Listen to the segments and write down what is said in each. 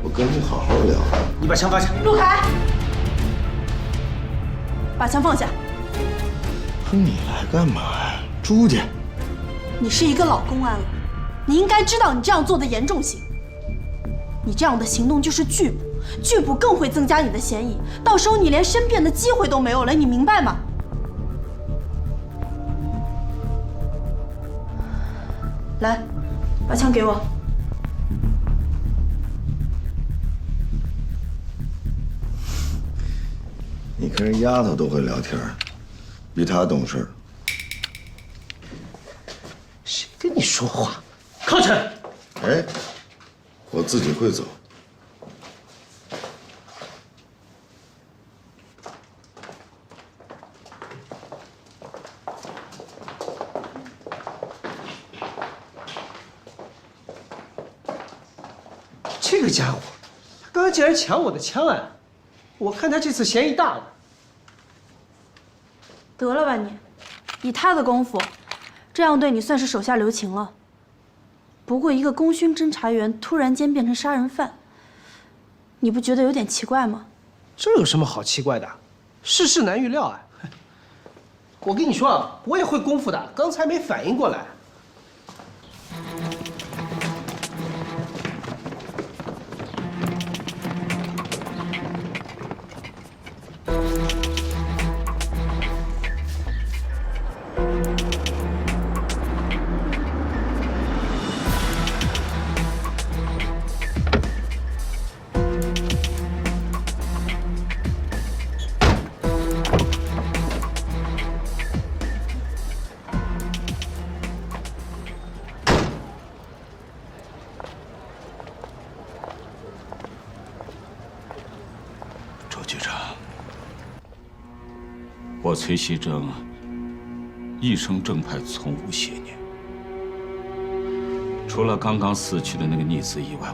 我跟你好好聊。你把枪放下。陆凯，把枪放下。可你来干嘛呀？出去！你是一个老公安了，你应该知道你这样做的严重性。你这样的行动就是拒捕，拒捕更会增加你的嫌疑，到时候你连申辩的机会都没有了，你明白吗？来，把枪给我。你看人丫头都会聊天，比她懂事。谁跟你说话？靠前！哎，我自己会走。这个家伙，他刚刚竟然抢我的枪啊！我看他这次嫌疑大了。得了吧你，以他的功夫，这样对你算是手下留情了。不过一个功勋侦查员突然间变成杀人犯，你不觉得有点奇怪吗？这有什么好奇怪的？世事难预料啊！我跟你说啊，我也会功夫的，刚才没反应过来。周局长，我崔锡正一生正派，从无邪念。除了刚刚死去的那个逆子以外，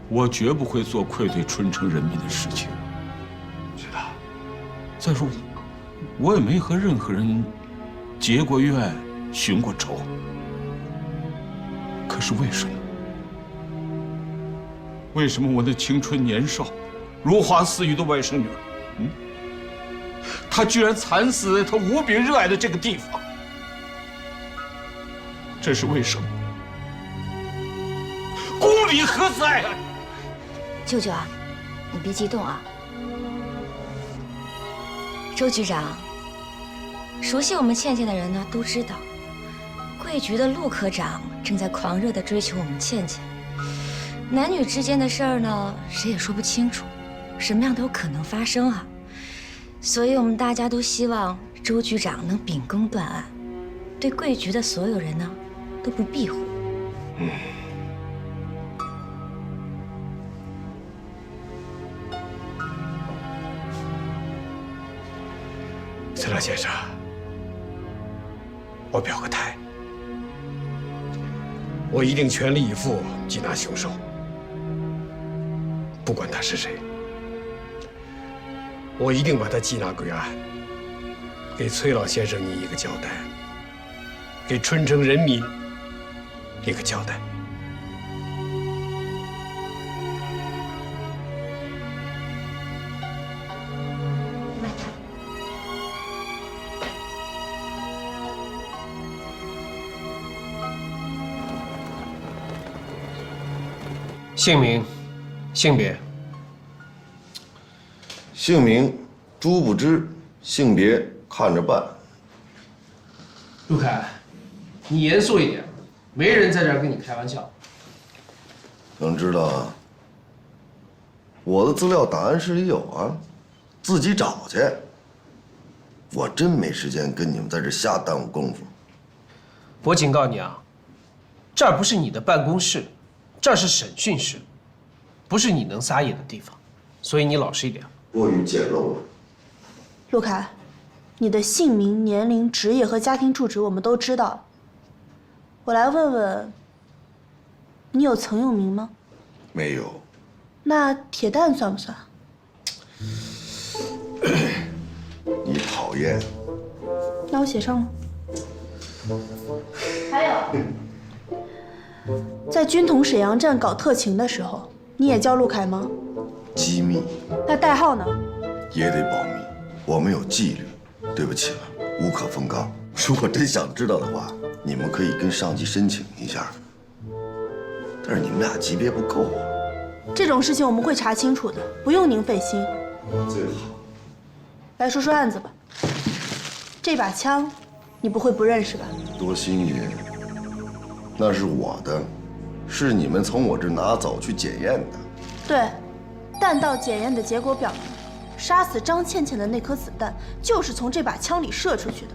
我绝不会做愧对春城人民的事情。知道。再说，我也没和任何人结过怨、寻过仇。可是为什么？为什么我那青春年少、如花似玉的外甥女儿，她居然惨死在她无比热爱的这个地方？这是为什么？公理何在啊？舅舅啊，你别激动啊。周局长，熟悉我们倩倩的人呢都知道，贵局的陆科长正在狂热地追求我们倩倩。男女之间的事儿呢，谁也说不清楚，什么样都有可能发生啊。所以我们大家都希望周局长能秉公断案，对贵局的所有人呢都不庇护。崔老先生，我表个态，我一定全力以赴缉拿凶手，不管他是谁，我一定把他缉拿归案，给崔老先生你一个交代，给春城人民一个交代。姓名、性别。姓名朱不知，性别看着办。陆凯，你严肃一点，没人在这儿跟你开玩笑。能知道啊？我的资料档案室里有啊，自己找去。我真没时间跟你们在这瞎耽误功夫。我警告你啊，这儿不是你的办公室，这儿是审讯室，不是你能撒野的地方，所以你老实一点。过于简陋了。陆凯，你的姓名、年龄、职业和家庭住址我们都知道。我来问问，你有曾用名吗？没有。那铁蛋算不算？你讨厌。那我写上了。还有，在军统沈阳站搞特勤的时候，你也叫陆凯吗？机密那代号呢？也得保密，我们有纪律。对不起了，无可奉告。如果真想知道的话，你们可以跟上级申请一下。但是你们俩级别不够啊。这种事情我们会查清楚的，不用您费心。最好。来说说案子吧。这把枪，你不会不认识吧？多幸运，那是我的，是你们从我这拿走去检验的。对，弹道检验的结果表明，杀死张倩倩的那颗子弹就是从这把枪里射出去的。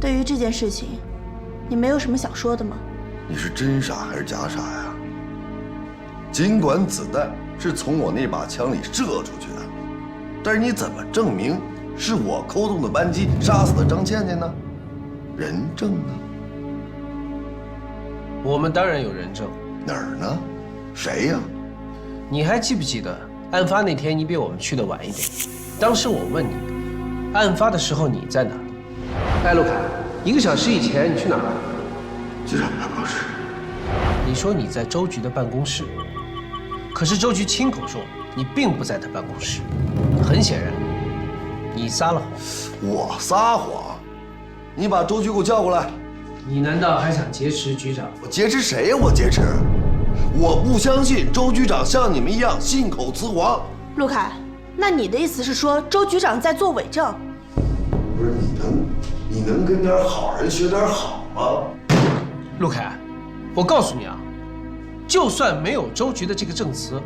对于这件事情，你没有什么想说的吗？你是真傻还是假傻呀？尽管子弹是从我那把枪里射出去的，但是你怎么证明是我扣动的扳机杀死的张倩倩呢？人证呢？我们当然有人证。哪儿呢？谁呀？你还记不记得案发那天你比我们去的晚一点？当时我问你，案发的时候你在哪儿？哎，陆凯，1个小时以前你去哪儿了？局长办公室。你说你在周局的办公室，可是周局亲口说你并不在他办公室。很显然，你撒了谎。我撒谎？你把周局给我叫过来。你难道还想劫持局长？我劫持谁呀？我劫持？我不相信周局长像你们一样信口雌黄。陆凯，那你的意思是说周局长在做伪证？不是你能跟点好人学点好吗？陆凯，我告诉你啊，就算没有周局的这个证词，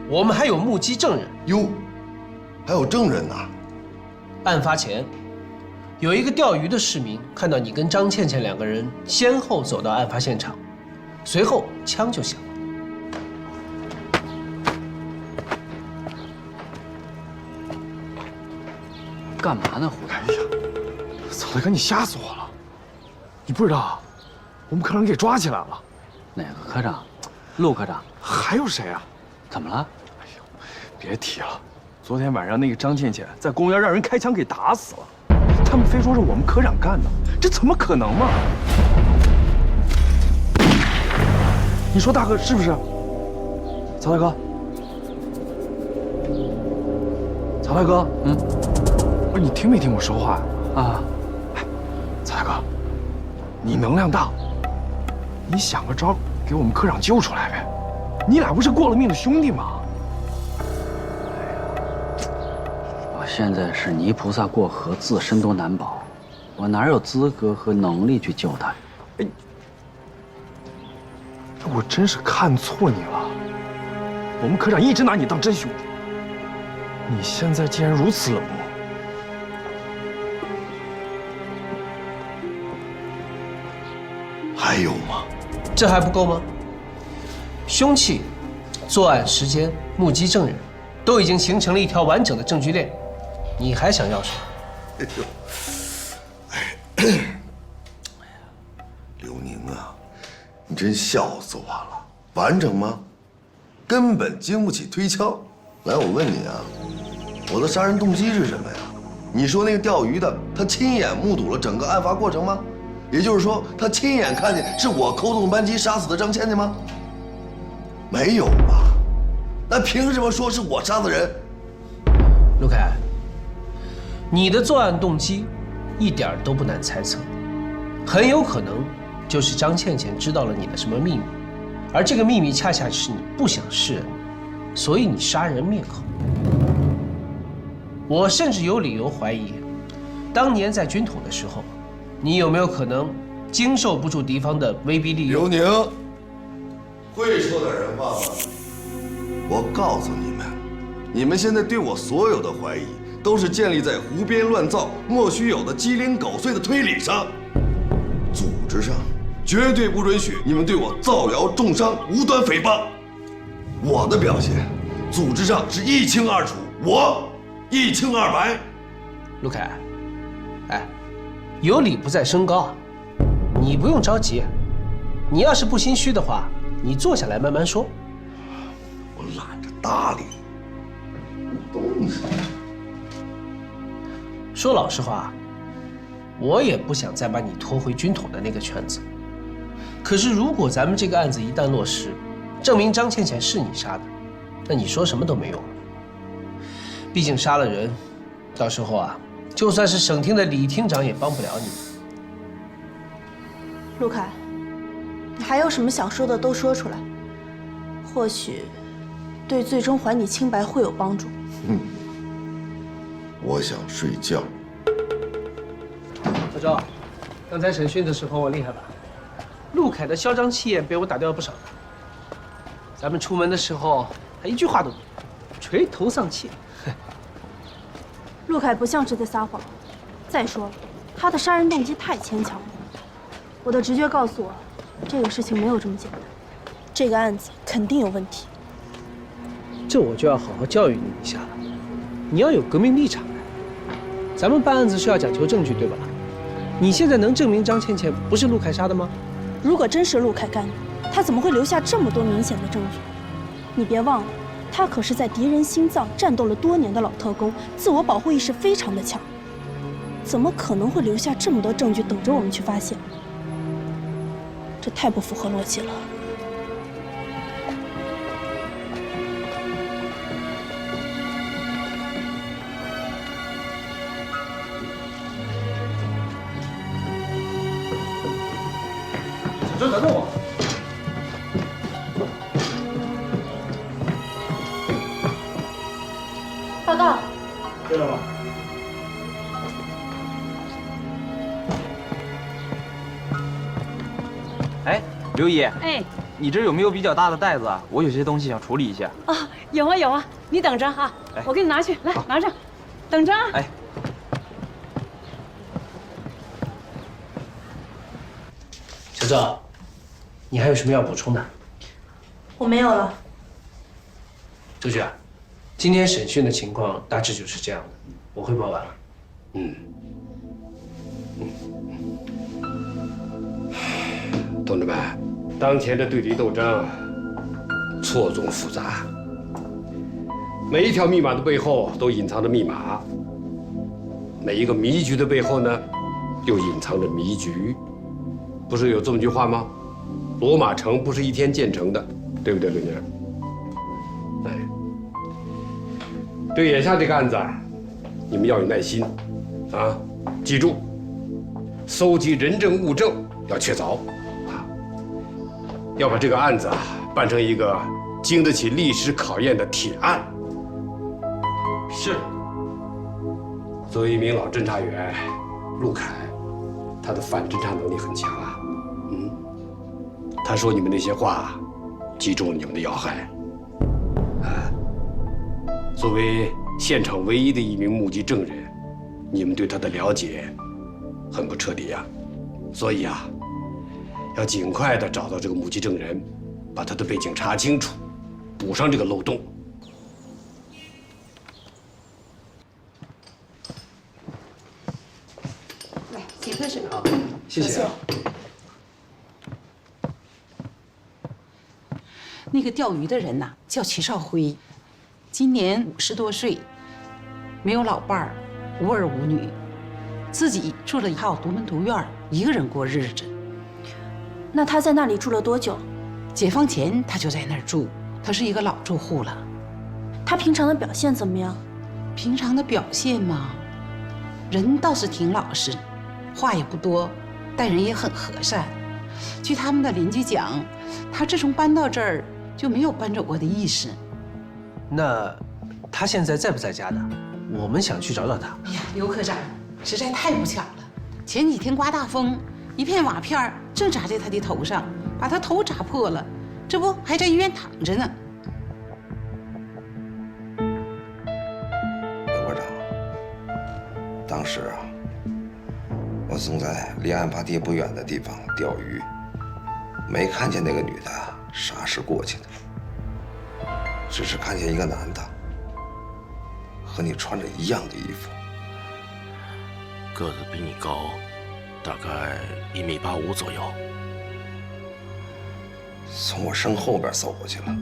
我们还有目击证人。哟，还有证人呢。案发前，有一个钓鱼的市民看到你跟张倩倩2个人先后走到案发现场，随后枪就响了。干嘛呢，胡大？哎呀，曹大哥，你吓死我了！你不知道，我们科长给抓起来了。哪个科长？陆科长？还有谁啊？怎么了？哎呦，别提了，昨天晚上那个张倩倩在公园让人开枪给打死了，他们非说是我们科长干的，这怎么可能嘛？你说大哥是不是？曹大哥，曹大哥，不是你听没听我说话啊？哎，曹大哥，你能量大，你想个招给我们科长救出来呗？你俩不是过了命的兄弟吗？我现在是泥菩萨过河，自身都难保，我哪有资格和能力去救他？哎，我真是看错你了。我们科长一直拿你当真兄弟，你现在竟然如此冷漠。还有吗？这还不够吗？凶器、作案时间、目击证人，都已经形成了一条完整的证据链，你还想要什么？哎呦，刘宁啊，你真笑死我了！完整吗？根本经不起推敲。来，我问你啊，我的杀人动机是什么呀？你说那个钓鱼的，他亲眼目睹了整个案发过程吗？也就是说，他亲眼看见是我扣动扳机杀死的张倩倩吗？没有吧？那凭什么说是我杀的人？陆凯，你的作案动机一点都不难猜测，很有可能就是张倩倩知道了你的什么秘密，而这个秘密恰恰是你不想示人，所以你杀人灭口。我甚至有理由怀疑，当年在军统的时候，你有没有可能经受不住敌方的威逼利诱？刘宁，会说点人话吗？我告诉你们，你们现在对我所有的怀疑，都是建立在胡编乱造、莫须有的鸡零狗碎的推理上。组织上绝对不允许你们对我造谣重伤、无端诽谤。我的表现，组织上是一清二楚，我一清二白。陆凯，哎，有理不在声高啊，你不用着急。你要是不心虚的话，你坐下来慢慢说。我懒得搭理你，东西。说老实话，我也不想再把你拖回军统的那个圈子。可是如果咱们这个案子一旦落实，证明张倩倩是你杀的，那你说什么都没用了。毕竟杀了人，到时候啊，就算是省厅的李厅长也帮不了你。陆凯，你还有什么想说的都说出来，或许对最终还你清白会有帮助。我想睡觉。小周，刚才审讯的时候我厉害吧？陆凯的嚣张气焰被我打掉了不少。咱们出门的时候，他一句话都没有，垂头丧气。陆凯不像是在撒谎。再说了，他的杀人动机太牵强了。我的直觉告诉我，这个事情没有这么简单，这个案子肯定有问题。这我就要好好教育你一下了。你要有革命立场的。咱们办案子是要讲求证据，对吧？你现在能证明张倩倩不是陆凯杀的吗？如果真是陆凯干的，他怎么会留下这么多明显的证据？你别忘了，他可是在敌人心脏战斗了多年的老特工，自我保护意识非常的强，怎么可能会留下这么多证据等着我们去发现？这太不符合逻辑了。小周，等等我。报告。对了吧？哎，刘姨，哎，你这有没有比较大的袋子啊？我有些东西想处理一下。啊，有啊有啊，你等着哈，哎我给你拿去，来拿着，等着啊。哎，小周，你还有什么要补充的？我没有了。周局啊，今天审讯的情况大致就是这样的，我汇报完了。同志们，当前的对敌斗争错综复杂，每一条密码的背后都隐藏着密码，每一个迷局的背后呢，又隐藏着迷局。不是有这么句话吗？罗马城不是一天建成的，对不对，刘宁？哎，对眼下这个案子，你们要有耐心，啊，记住，搜集人证物证要确凿。要把这个案子办成一个经得起历史考验的铁案。是。作为一名老侦查员，陆凯，他的反侦查能力很强啊。他说你们那些话，击中了你们的要害。作为现场唯一的一名目击证人，你们对他的了解很不彻底呀。所以啊，要尽快的找到这个目击证人，把他的背景查清楚，补上这个漏洞。来，请喝水。好，谢谢啊。那个钓鱼的人呐，叫齐少辉，今年50多岁，没有老伴儿，无儿无女，自己住了一套独门独院，一个人过日子。那他在那里住了多久？解放前他就在那儿住，他是一个老住户了。他平常的表现怎么样？平常的表现嘛，人倒是挺老实，话也不多，待人也很和善。据他们的邻居讲，他自从搬到这儿就没有搬走过的意思。那他现在在不在家的？我们想去找找他。哎呀，刘科长，实在太不巧了，前几天刮大风，一片瓦片正砸在他的头上，把他头砸破了，这不还在医院躺着呢。刘科长，当时啊，我正在离案发地不远的地方钓鱼，没看见那个女的啥时过去的，只是看见一个男的，和你穿着一样的衣服，个子比你高，大概1.85米左右。从我身后边走过去了。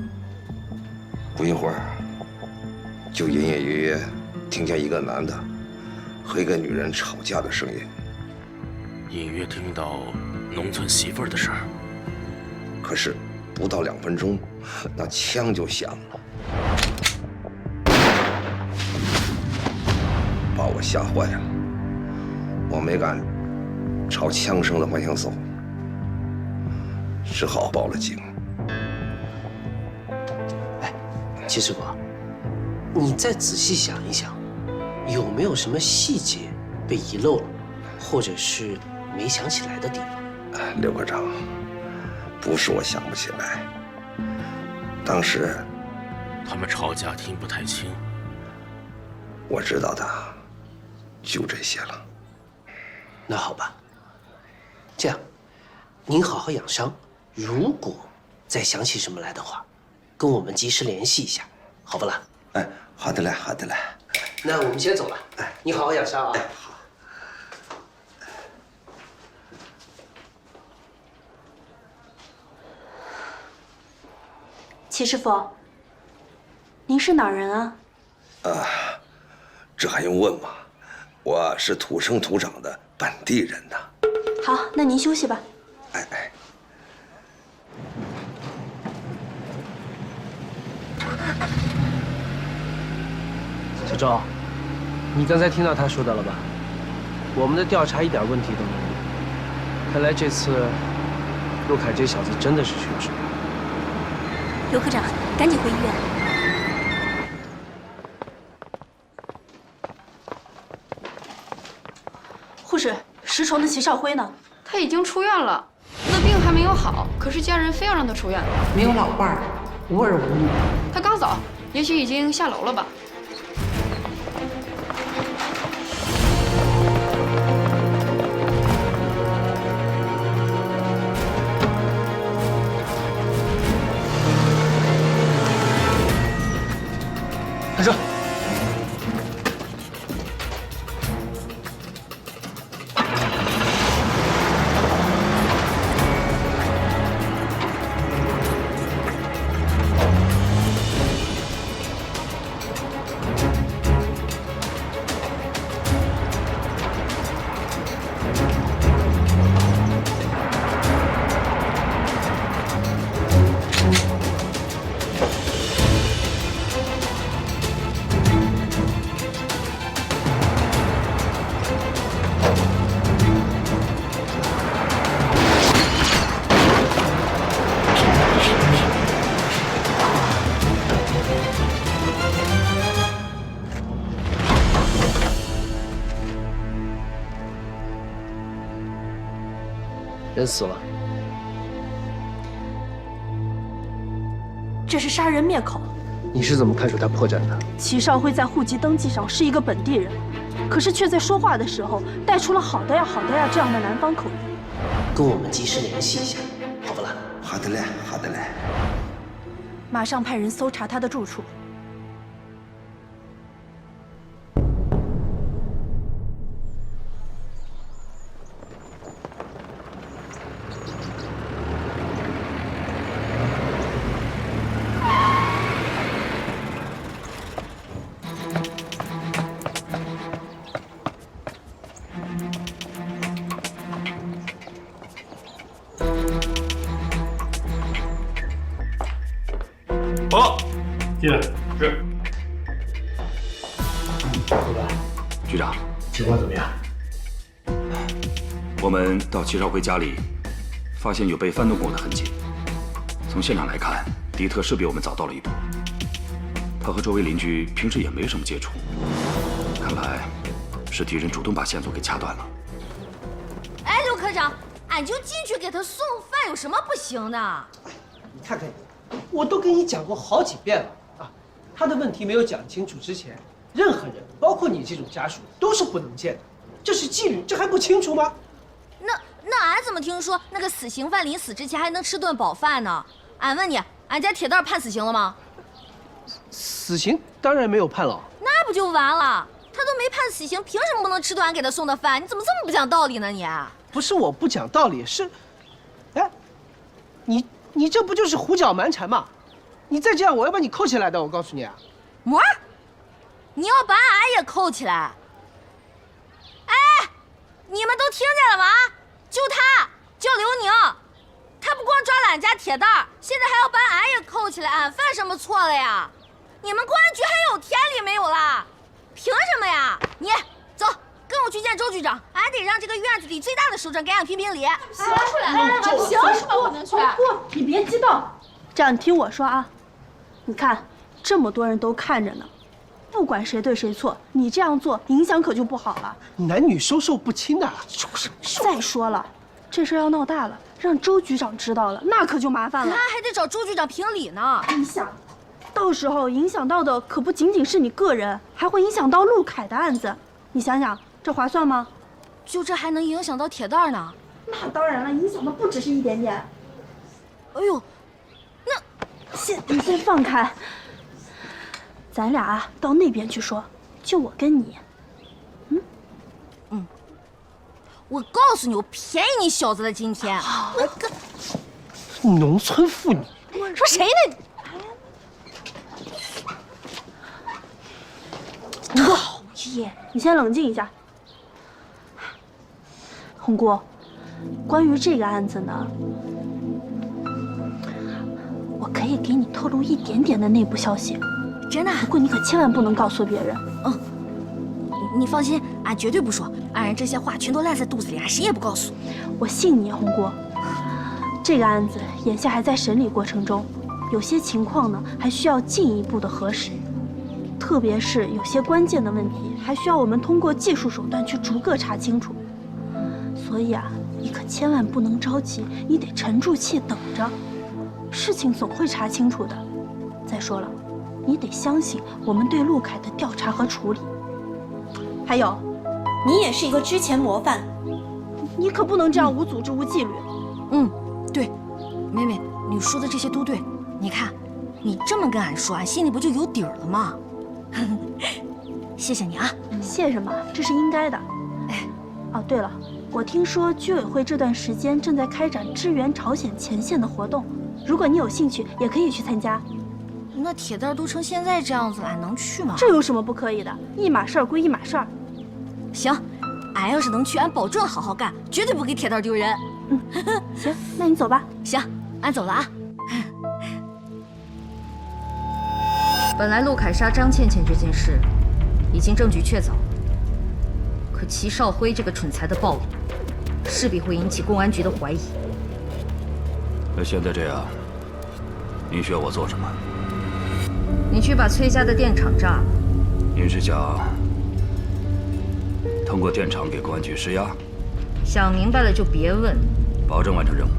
不一会儿，就隐隐约约听见一个男的和一个女人吵架的声音，隐约听到农村媳妇儿的事儿。可是不到2分钟，那枪就响了，把我吓坏了。我没敢朝枪声的方向走，只好报了警。哎，齐师傅，你再仔细想一想，有没有什么细节被遗漏了，或者是没想起来的地方？刘科长，不是我想不起来，当时他们吵架听不太清。我知道的就这些了。那好吧，这样，您好好养伤，如果再想起什么来的话，跟我们及时联系一下，好不啦？哎，好的嘞，好的嘞。那我们先走了，哎，你好好养伤啊。哎，好。齐师傅，您是哪儿人啊？这还用问吗？我是土生土长的本地人呐。好，那您休息吧。哎哎。小周，你刚才听到他说的了吧？我们的调查一点问题都没有。看来这次陆凯这小子真的是凶手。刘科长，赶紧回医院。护士，10重的齐少辉呢？他已经出院了，那病还没有好，可是家人非要让他出院。没有老伴儿，无儿无女。他刚走，也许已经下楼了吧。开车。人死了，这是杀人灭口。你是怎么看出他破绽的？齐少辉在户籍登记上是一个本地人，可是却在说话的时候带出了“好的呀，好的呀”这样的南方口音。跟我们及时联系一下，好不啦？好的嘞，好的嘞。马上派人搜查他的住处。报，进来。是。局长，情况怎么样？我们到齐少辉家里，发现有被翻动过的痕迹。从现场来看，迪特是比我们早到了一步。他和周围邻居平时也没什么接触，看来是敌人主动把线索给掐断了。哎，刘科长，俺就进去给他送饭，有什么不行的？你看看你。我都跟你讲过好几遍了啊！他的问题没有讲清楚之前，任何人，包括你这种家属，都是不能见的。这是纪律，这还不清楚吗？那俺怎么听说那个死刑犯临死之前还能吃顿饱饭呢？俺问你，俺家铁蛋判死刑了吗？死刑当然没有判了。那不就完了？他都没判死刑，凭什么不能吃顿俺给他送的饭？你怎么这么不讲道理呢你？不是我不讲道理，是，哎，你这不就是胡搅蛮缠吗？你再这样，我要把你扣起来的！我告诉你啊，沫儿，你要把俺也扣起来？哎，你们都听见了吗？就他叫刘宁，他不光抓了俺家铁蛋儿，现在还要把俺也扣起来，俺犯什么错了呀？你们公安局还有天理没有啦？凭什么呀？你走，跟我去见周局长，俺得让这个院子里最大的首长给俺评评理。行出来，行什么不能去？不，你别激动，这样你听我说啊，你看这么多人都看着呢。不管谁对谁错，你这样做影响可就不好了。男女授受不亲的。再说了，这事要闹大了，让周局长知道了，那可就麻烦了。那还得找周局长评理呢。你想，到时候影响到的可不仅仅是你个人，还会影响到陆凯的案子。你想想，这划算吗？就这还能影响到铁蛋呢？那当然了，影响的不只是一点点。哎呦，你先放开。咱俩啊，到那边去说，就我跟你。我告诉你，我便宜你小子了！今天，农村妇女，说谁呢？讨厌！你先冷静一下。红姑，关于这个案子呢，我可以给你透露一点点的内部消息。真的？不过你可千万不能告诉别人。你放心，俺绝对不说。俺人这些话全都烂在肚子里，俺谁也不告诉。我信你，红姑。这个案子眼下还在审理过程中，有些情况呢还需要进一步的核实，特别是有些关键的问题，还需要我们通过技术手段去逐个查清楚。所以啊，你可千万不能着急，你得沉住气等着，事情总会查清楚的。再说了，你得相信我们对陆凯的调查和处理。还有，你也是一个之前模范，你可不能这样无组织无纪律。对，妹妹，你说的这些都对。你看，你这么跟俺说，俺心里不就有底儿了吗？谢谢你啊！谢什么？这是应该的。哎，哦，对了，我听说居委会这段时间正在开展支援朝鲜前线的活动，如果你有兴趣，也可以去参加。那铁蛋都成现在这样子了，俺能去吗？这有什么不可以的？一码事儿归一码事儿。行，俺要是能去，俺保证好好干，绝对不给铁蛋丢人。行，那你走吧。行，俺走了啊。本来陆凯杀张倩倩这件事，已经证据确凿，可齐少辉这个蠢材的暴力，势必会引起公安局的怀疑。那现在这样，你需要我做什么？你去把崔家的电厂炸了。您是想通过电厂给公安局施压？想明白了就别问。保证完成任务。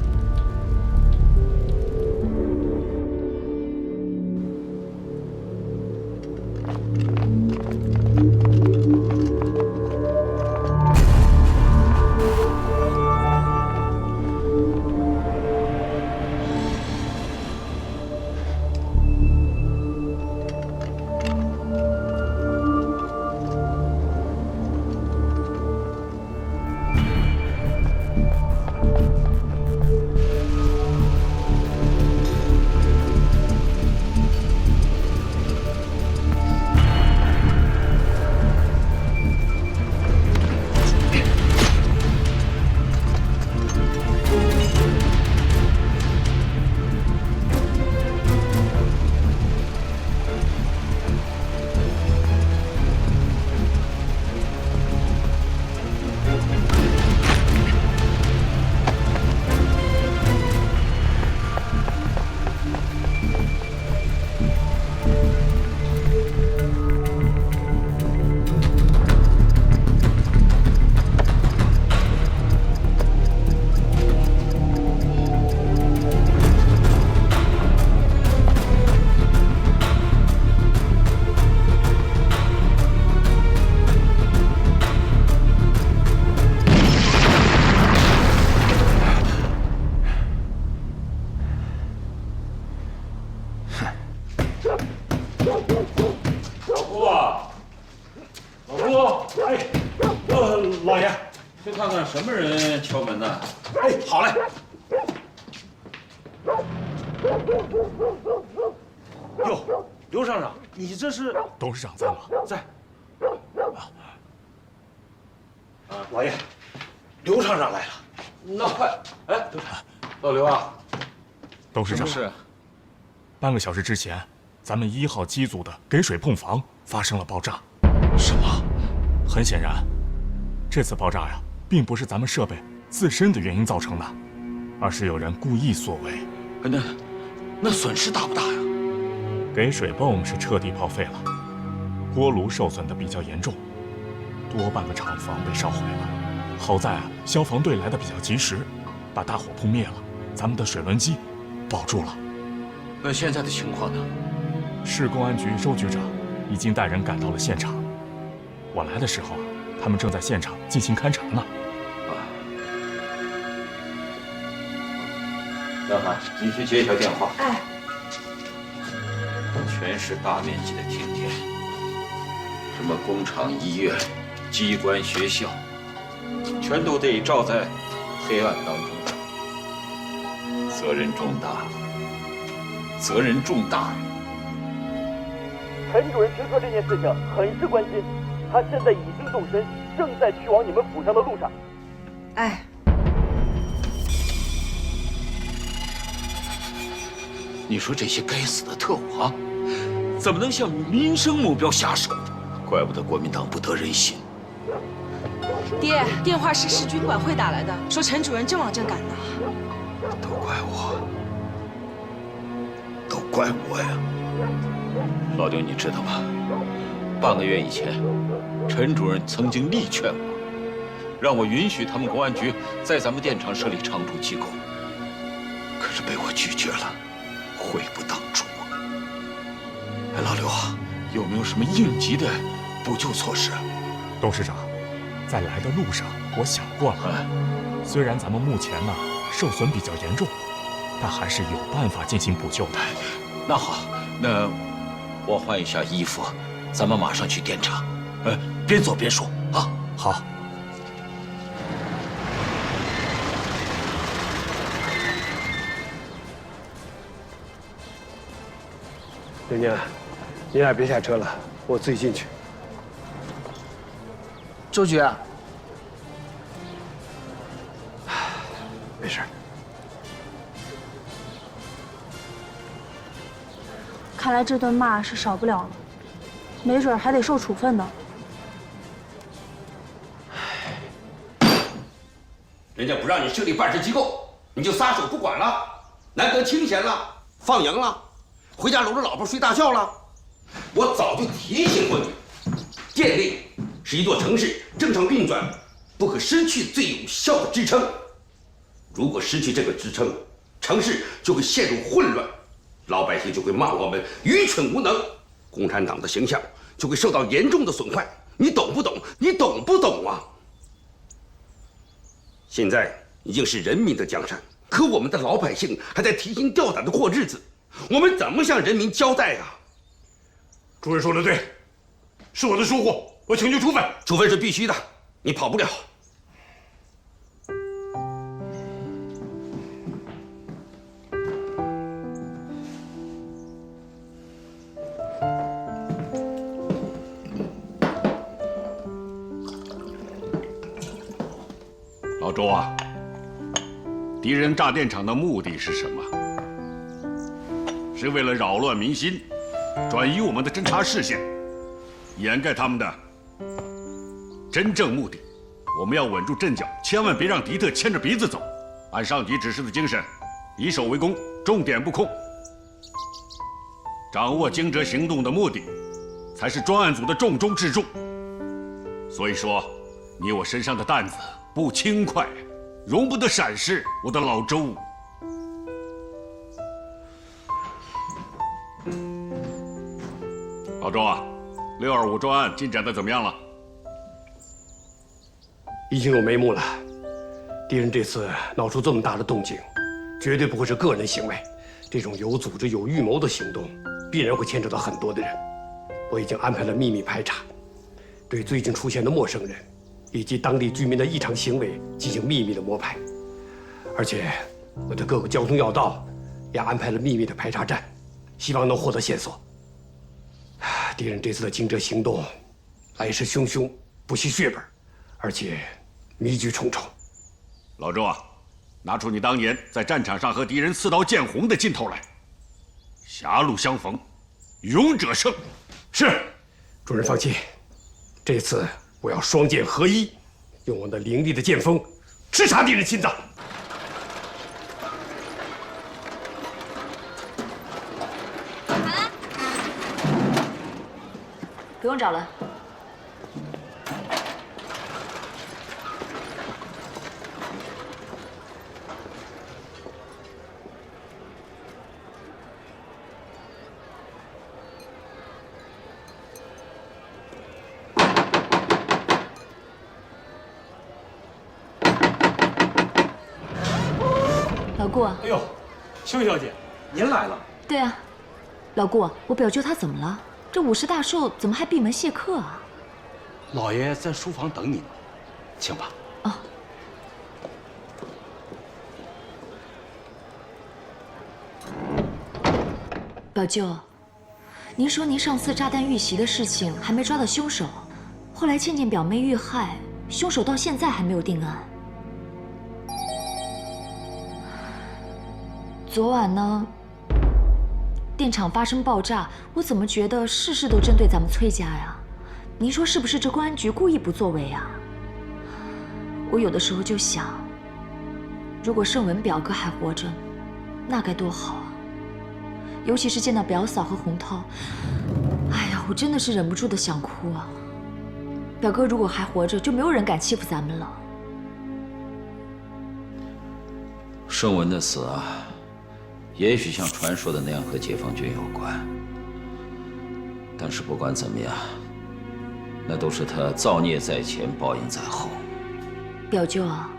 老爷，去看看什么人敲门呢？哎，好嘞。哟，刘厂长，你这是？董事长在吗？在。老爷，刘厂长来了。那快，哎，刘厂长，老刘啊，董事长，半个小时之前，咱们1号机组的给水泵房发生了爆炸。什么？很显然，这次爆炸呀，并不是咱们设备自身的原因造成的，而是有人故意所为。那损失大不大呀？给水泵是彻底报废了，锅炉受损的比较严重，多半个厂房被烧毁了。好在啊，消防队来的比较及时，把大火扑灭了，咱们的水轮机保住了。那现在的情况呢？市公安局周局长已经带人赶到了现场。我来的时候啊，他们正在现场进行勘查呢。让他你去接一条电话。哎，全市大面积的停电，什么工厂、医院、机关、学校，全都得照在黑暗当中。责任重大，责任重大。陈主任听说这件事情很是关心，他现在已经动身，正在去往你们府上的路上。哎，你说这些该死的特务啊，怎么能向民生目标下手？怪不得国民党不得人心。爹，电话是市军管会打来的，说陈主任正往这赶呢。都怪我，都怪我呀！老刘，你知道吗？半个月以前，陈主任曾经力劝我，让我允许他们公安局在咱们电厂设立常驻机构，可是被我拒绝了，悔不当初。哎，老刘啊，有没有什么应急的补救措施？董事长，在来的路上我想过了，虽然咱们目前呢受损比较严重，但还是有办法进行补救的。那好，那我换一下衣服，咱们马上去电厂。边走边说啊。好。娘娘，你俩别下车了，我自己进去。周局，没事。看来这顿骂是少不了了，没准还得受处分呢。人家不让你设立办事机构，你就撒手不管了，难得清闲了，放羊了，回家搂着老婆睡大觉了。我早就提醒过你，电力是一座城市正常运转不可失去最有效的支撑。如果失去这个支撑，城市就会陷入混乱，老百姓就会骂我们愚蠢无能，共产党的形象就会受到严重的损坏。你懂不懂？你懂不懂啊？现在已经是人民的江山，可我们的老百姓还在提心吊胆的过日子，我们怎么向人民交代啊？主任说的对，是我的疏忽，我请求处分。处分是必须的，你跑不了。老周啊，敌人炸电厂的目的是什么？是为了扰乱民心，转移我们的侦察视线，掩盖他们的真正目的。我们要稳住阵脚，千万别让敌特牵着鼻子走，按上级指示的精神，以守为攻，重点布控。掌握惊蛰行动的目的，才是专案组的重中之重。所以说，你我身上的担子不轻快，容不得闪失，我的老周。老周啊，625专案进展的怎么样了？已经有眉目了。敌人这次闹出这么大的动静，绝对不会是个人行为，这种有组织、有预谋的行动，必然会牵扯到很多的人。我已经安排了秘密排查，对最近出现的陌生人以及当地居民的异常行为进行秘密的摸排，而且我的各个交通要道也安排了秘密的排查站，希望能获得线索。敌人这次的惊蛰行动，来势汹汹，不惜血本，而且迷局重重。老周啊，拿出你当年在战场上和敌人刺刀见红的劲头来。狭路相逢，勇者胜。是，主人放心，这次我要双剑合一，用我那凌厉的剑锋直插敌人心脏。不用找了。老顾，哎呦，邱小姐，您来了。对啊，老顾，我表舅他怎么了？这50大寿怎么还闭门谢客啊？老爷在书房等你呢，请吧。哦。表舅，您说您上次炸弹遇袭的事情还没抓到凶手，后来倩倩表妹遇害，凶手到现在还没有定案。昨晚呢，电厂发生爆炸，我怎么觉得事事都针对咱们崔家呀？您说是不是这公安局故意不作为啊？我有的时候就想，如果盛文表哥还活着，那该多好啊！尤其是见到表嫂和洪涛，哎呀，我真的是忍不住的想哭啊！表哥如果还活着，就没有人敢欺负咱们了。盛文的死啊，也许像传说的那样和解放军有关，但是不管怎么样，那都是他造孽在前，报应在后。表舅啊，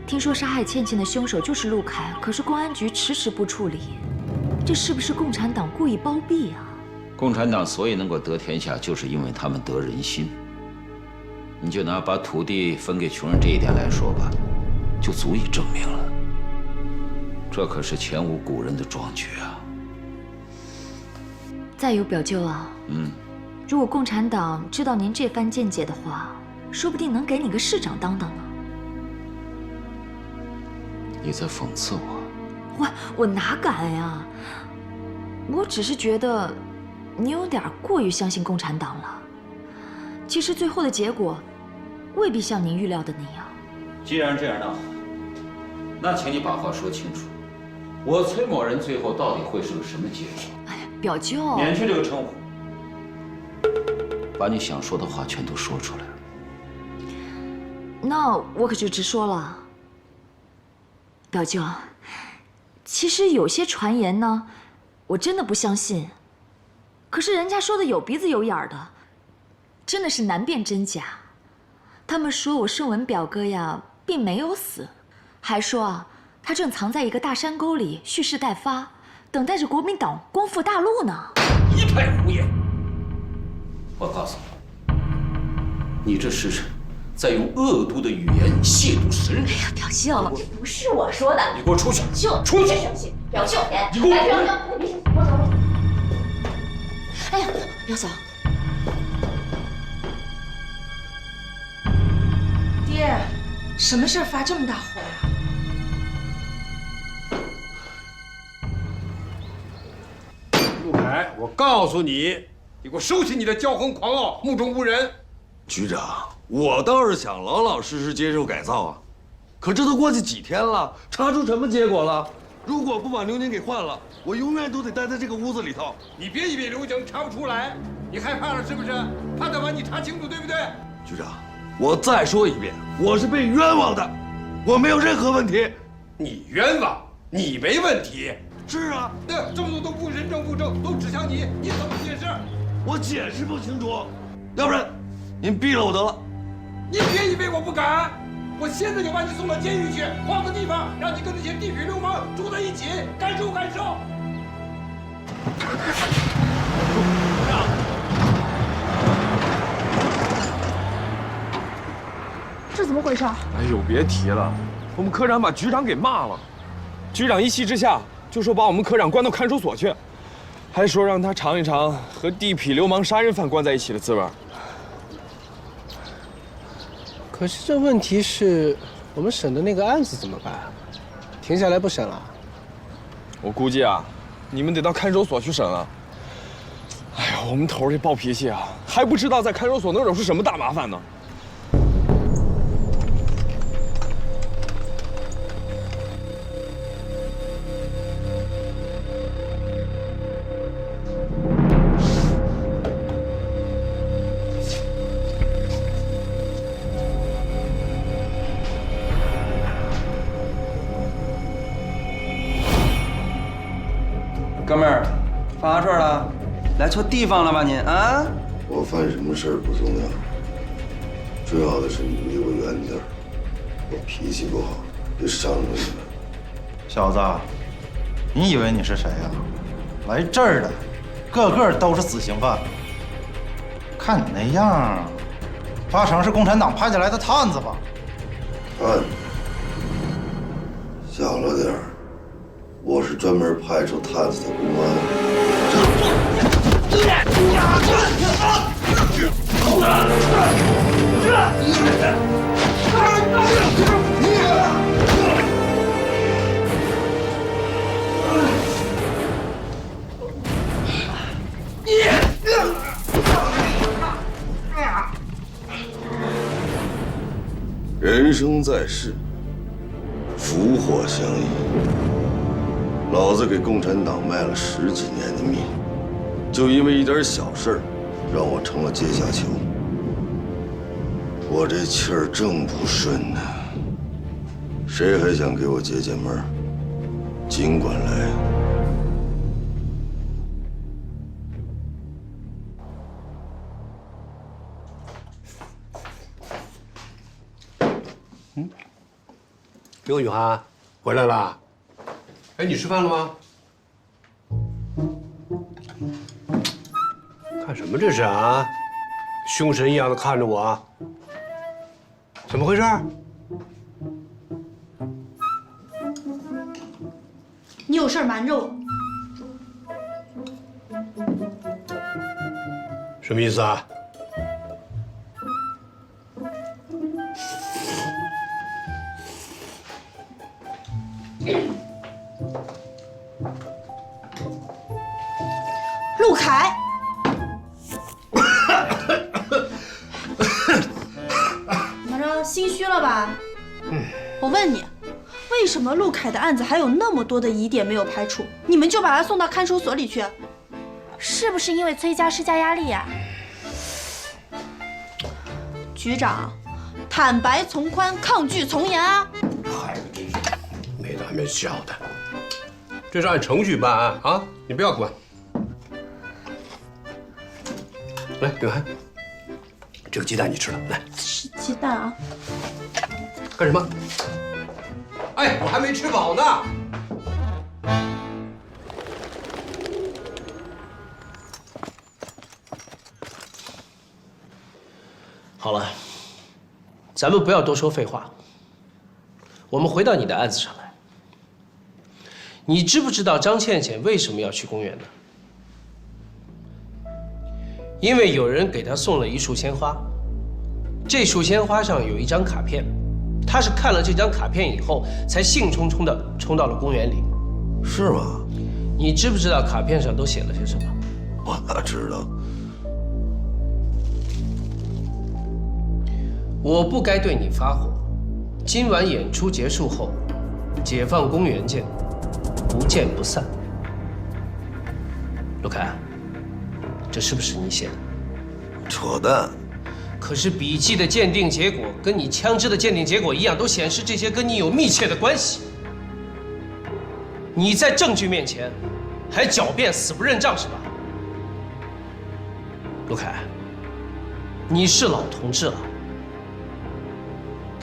听说杀害倩倩的凶手就是陆凯，可是公安局迟迟不处理，这是不是共产党故意包庇啊？共产党所以能够得天下，就是因为他们得人心。你就拿把土地分给穷人这一点来说吧，就足以证明了。这可是前无古人的壮举啊！再有表舅啊，如果共产党知道您这番见解的话，说不定能给你个市长当当呢。你在讽刺我？我哪敢呀！我只是觉得你有点过于相信共产党了。其实最后的结果未必像您预料的那样。既然这样，那好，那请你把话说清楚。我崔某人最后到底会是个什么结果？哎呀，表舅，免去这个称呼，把你想说的话全都说出来。那我可就直说了，表舅，其实有些传言呢，我真的不相信。可是人家说的有鼻子有眼的，真的是难辨真假。他们说我盛文表哥呀，并没有死，还说啊，他正藏在一个大山沟里蓄势待发，等待着国民党光复大陆呢。一派胡言！我告诉你，你这是在用恶毒的语言亵渎神人。哎呀，表舅，这不是我说的。你给我出去！舅，出去！别生气，表舅，你给我表舅，别生气，我走。哎呀，表嫂。爹，什么事儿发这么大火呀？陆凯，我告诉你，你给我收起你的骄横狂傲、目中无人。局长，我倒是想老老实实接受改造啊，可这都过去几天了，查出什么结果了？如果不把刘宁给换了，我永远都得待在这个屋子里头。你别以为刘江查不出来，你害怕了是不是？怕他把你查清楚，对不对？局长，我再说一遍，我是被冤枉的，我没有任何问题。你冤枉，你没问题。是啊，那这么多都不人证物证都指向你，你怎么解释？我解释不清楚，要不然您毙了我得了。你别以为我不敢，我现在就把你送到监狱去，换个地方，让你跟那些地痞流氓住在一起，感受感受。这怎么回事？哎呦，别提了，我们科长把局长给骂了。局长一气之下就说把我们科长关到看守所去，还说让他尝一尝和地痞流氓、杀人犯关在一起的滋味。可是这问题是，我们审的那个案子怎么办？停下来不审了？我估计啊，你们得到看守所去审了。哎呀，我们头这暴脾气啊，还不知道在看守所能惹出什么大麻烦呢。哥们儿，犯啥事儿了？来错地方了吧你啊？我犯什么事儿不重要，重要的是你离我远点儿。我脾气不好，别伤着你们。小子，你以为你是谁呀？来这儿的，个个都是死刑犯。看你那样，八成是共产党派进来的探子吧？探子，小了点儿。我是专门派出探子的公安。人生在世，福祸相依。老子给共产党卖了10几年的命，就因为一点小事儿，让我成了阶下囚。我这气儿正不顺呢，谁还想给我解解闷儿，尽管来。刘雨涵，回来了。哎，你吃饭了吗？看什么这是啊？凶神一样的看着我，怎么回事？你有事儿瞒着我？什么意思啊？陆凯，怎么着，心虚了吧？我问你，为什么陆凯的案子还有那么多的疑点没有排除，你们就把他送到看守所里去？是不是因为崔家施加压力呀？局长，坦白从宽，抗拒从严啊！孩子真是没大没小的，这是按程序办案啊，你不要管。来，雨涵，这个鸡蛋你吃了，来。吃鸡蛋啊？干什么？哎，我还没吃饱呢。好了，咱们不要多说废话，我们回到你的案子上来。你知不知道张倩倩为什么要去公园呢？因为有人给她送了一束鲜花，这束鲜花上有一张卡片，她是看了这张卡片以后，才兴冲冲地冲到了公园里。是吗？你知不知道卡片上都写了些什么？我哪知道？我不该对你发火。今晚演出结束后，解放公园见，不见不散。陆凯，这是不是你写的？扯淡！可是笔记的鉴定结果跟你枪支的鉴定结果一样，都显示这些跟你有密切的关系。你在证据面前还狡辩死不认账是吧？陆凯，你是老同志了，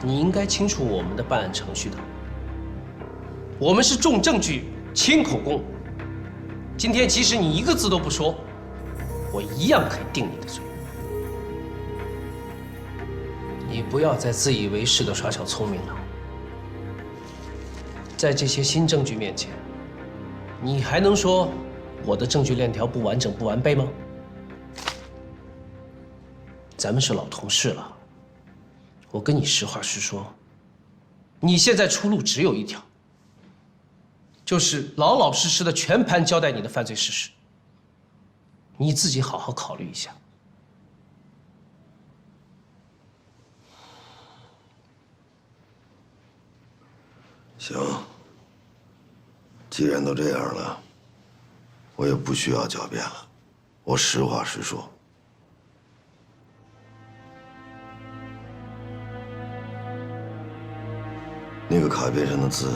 你应该清楚我们的办案程序的。我们是重证据、轻口供。今天即使你一个字都不说，我一样可以定你的罪。你不要再自以为是的耍小聪明了。在这些新证据面前，你还能说我的证据链条不完整、不完备吗？咱们是老同事了，我跟你实话实说，你现在出路只有一条，就是老老实实的全盘交代你的犯罪事实。你自己好好考虑一下。行，既然都这样了，我也不需要狡辩了，我实话实说。那个卡片上的字，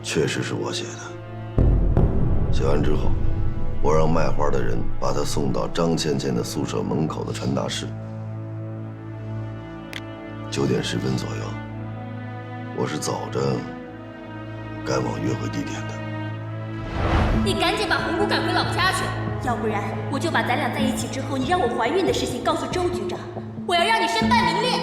确实是我写的。写完之后，我让卖花的人把它送到张倩倩的宿舍门口的传达室。9点10分左右，我是走着赶往约会地点的。你赶紧把红姑赶回老家去，要不然我就把咱俩在一起之后你让我怀孕的事情告诉周局长，我要让你身败名裂。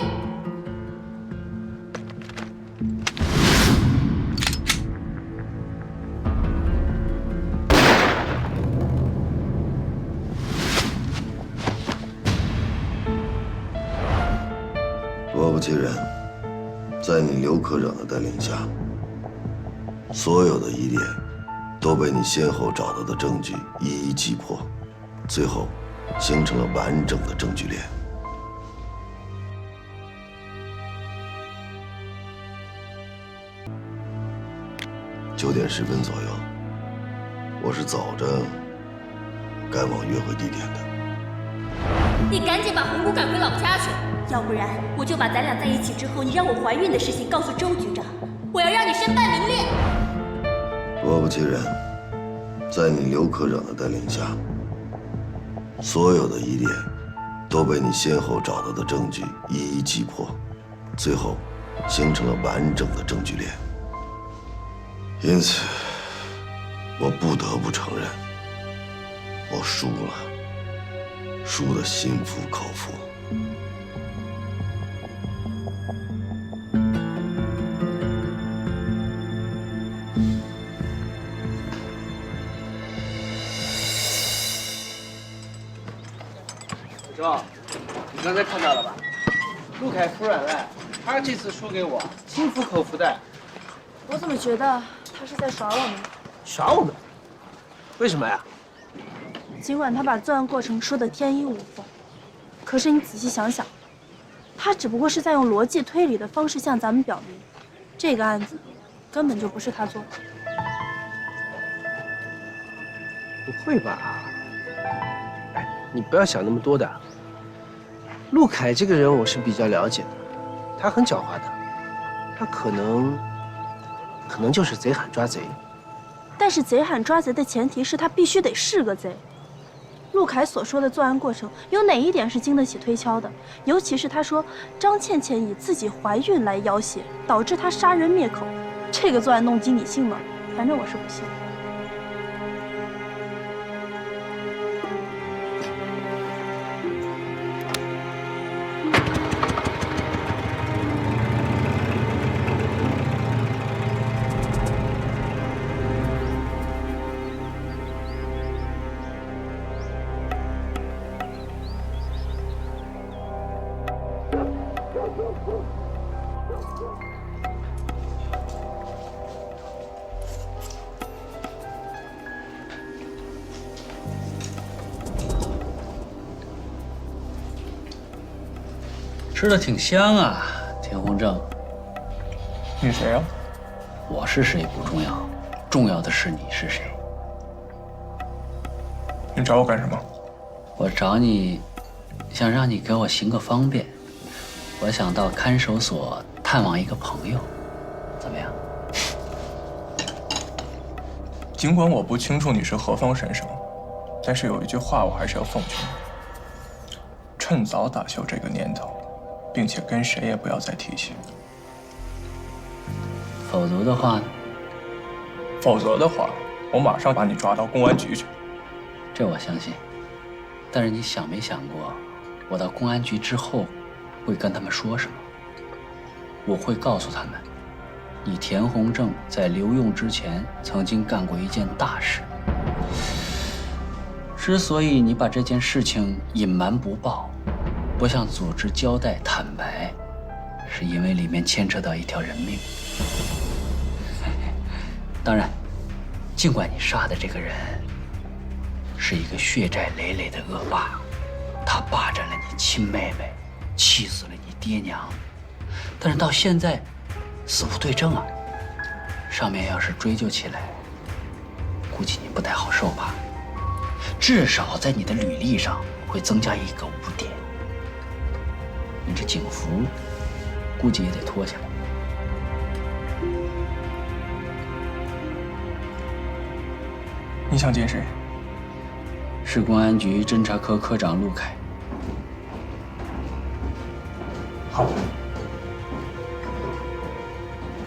果不其然，在你刘科长的带领下，所有的疑点都被你先后找到的证据一一击破，最后形成了完整的证据链。9点10分左右，我是走着赶往约会地点的。你赶紧把红姑赶回老家去，要不然我就把咱俩在一起之后你让我怀孕的事情告诉周局长，我要让你身败名裂。果不其然，在你刘科长的带领下，所有的疑点都被你先后找到的证据一一击破，最后形成了完整的证据链。因此，我不得不承认，我输了，输得心服口服。周，你刚才看到了吧？陆凯服软了，他这次输给我，心服口服的。我怎么觉得他是在耍我们？耍我们？为什么呀？尽管他把作案过程说得天衣无缝，可是你仔细想想，他只不过是在用逻辑推理的方式向咱们表明，这个案子根本就不是他做的。不会吧？哎，你不要想那么多的。陆凯这个人我是比较了解的，他很狡猾的，他可能就是贼喊抓贼。但是贼喊抓贼的前提是他必须得是个贼。陆凯所说的作案过程有哪一点是经得起推敲的？尤其是他说张倩倩以自己怀孕来要挟，导致他杀人灭口，这个作案动机你信吗？反正我是不信。吃的挺香啊，田宏正。你谁呀？我是谁不重要，重要的是你是谁。你找我干什么？我找你，想让你给我行个方便。我想到看守所探望一个朋友，怎么样？尽管我不清楚你是何方神圣，但是有一句话我还是要奉劝你：趁早打消这个念头，并且跟谁也不要再提起。否则的话呢？否则的话，我马上把你抓到公安局去。这我相信。但是你想没想过，我到公安局之后会跟他们说什么？我会告诉他们，你田宏正在留用之前曾经干过一件大事。之所以你把这件事情隐瞒不报，不向组织交代坦白，是因为里面牵扯到一条人命。当然，尽管你杀的这个人是一个血债累累的恶霸，他霸占了你亲妹妹，气死了你爹娘，但是到现在死无对证啊。上面要是追究起来，估计你不太好受吧？至少在你的履历上会增加一个污点，你这警服估计也得脱下来。你想见谁？是公安局侦查科科长陆凯。好，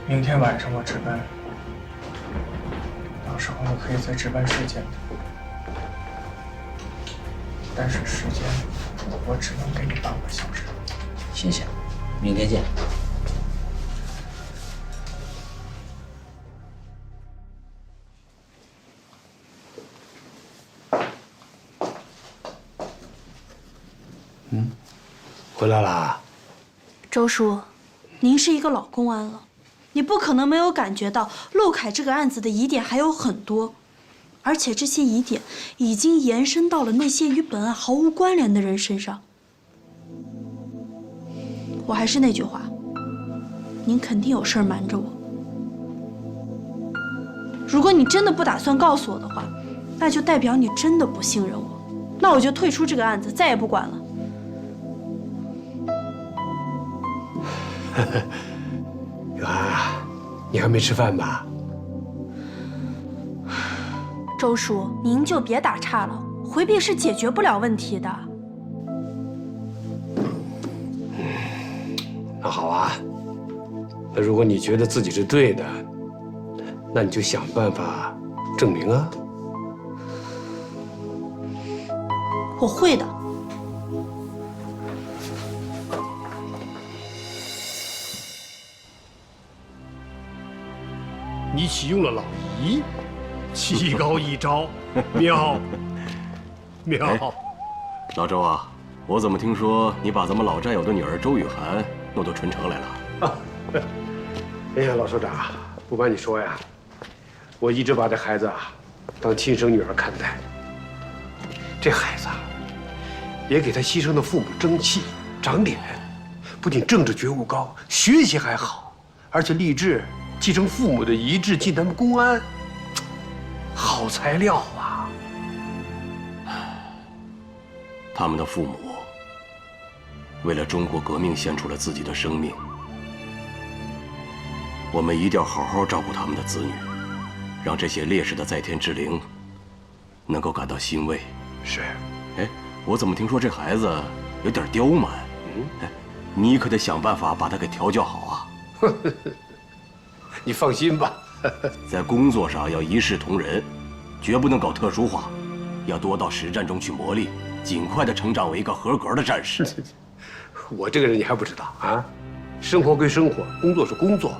明天晚上我值班，到时候你可以在值班室见他，但是时间我只能给你半个小时。谢谢，明天见。回来啦。周叔，您是一个老公安了，你不可能没有感觉到陆凯这个案子的疑点还有很多，而且这些疑点已经延伸到了那些与本案毫无关联的人身上。我还是那句话，您肯定有事儿瞒着我。如果你真的不打算告诉我的话，那就代表你真的不信任我，那我就退出这个案子，再也不管了。雨涵，你还没吃饭吧？周叔，您就别打岔了，回避是解决不了问题的。那好啊，那如果你觉得自己是对的，那你就想办法证明啊。我会的。你启用了老姨，棋高一招，妙，妙。老周啊，我怎么听说你把咱们老战友的女儿周雨涵弄到春城来了？哎呀，老首长，不瞒你说呀，我一直把这孩子啊当亲生女儿看待。这孩子啊，也给他牺牲的父母争气长脸，不仅政治觉悟高，学习还好，而且立志继承父母的遗志，进他们公安，好材料啊！他们的父母为了中国革命献出了自己的生命，我们一定要好好照顾他们的子女，让这些烈士的在天之灵能够感到欣慰。是，哎，我怎么听说这孩子有点刁蛮？哎，你可得想办法把他给调教好啊！你放心吧，在工作上要一视同仁，绝不能搞特殊化，要多到实战中去磨砺，尽快的成长为一个合格的战士。我这个人你还不知道啊？生活归生活，工作是工作，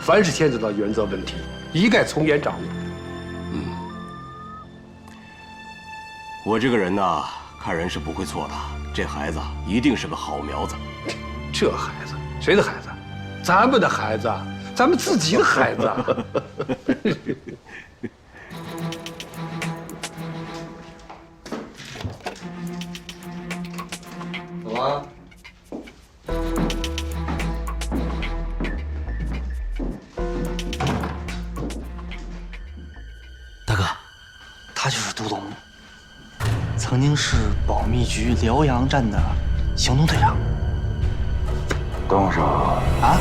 凡是牵扯到原则问题，一概从严掌握。我这个人呐，看人是不会错的。这孩子一定是个好苗子。这孩子，谁的孩子？咱们的孩子，咱们自己的孩子。走啊！大哥，他就是杜东，曾经是保密局辽阳站的行动队长。动手！啊！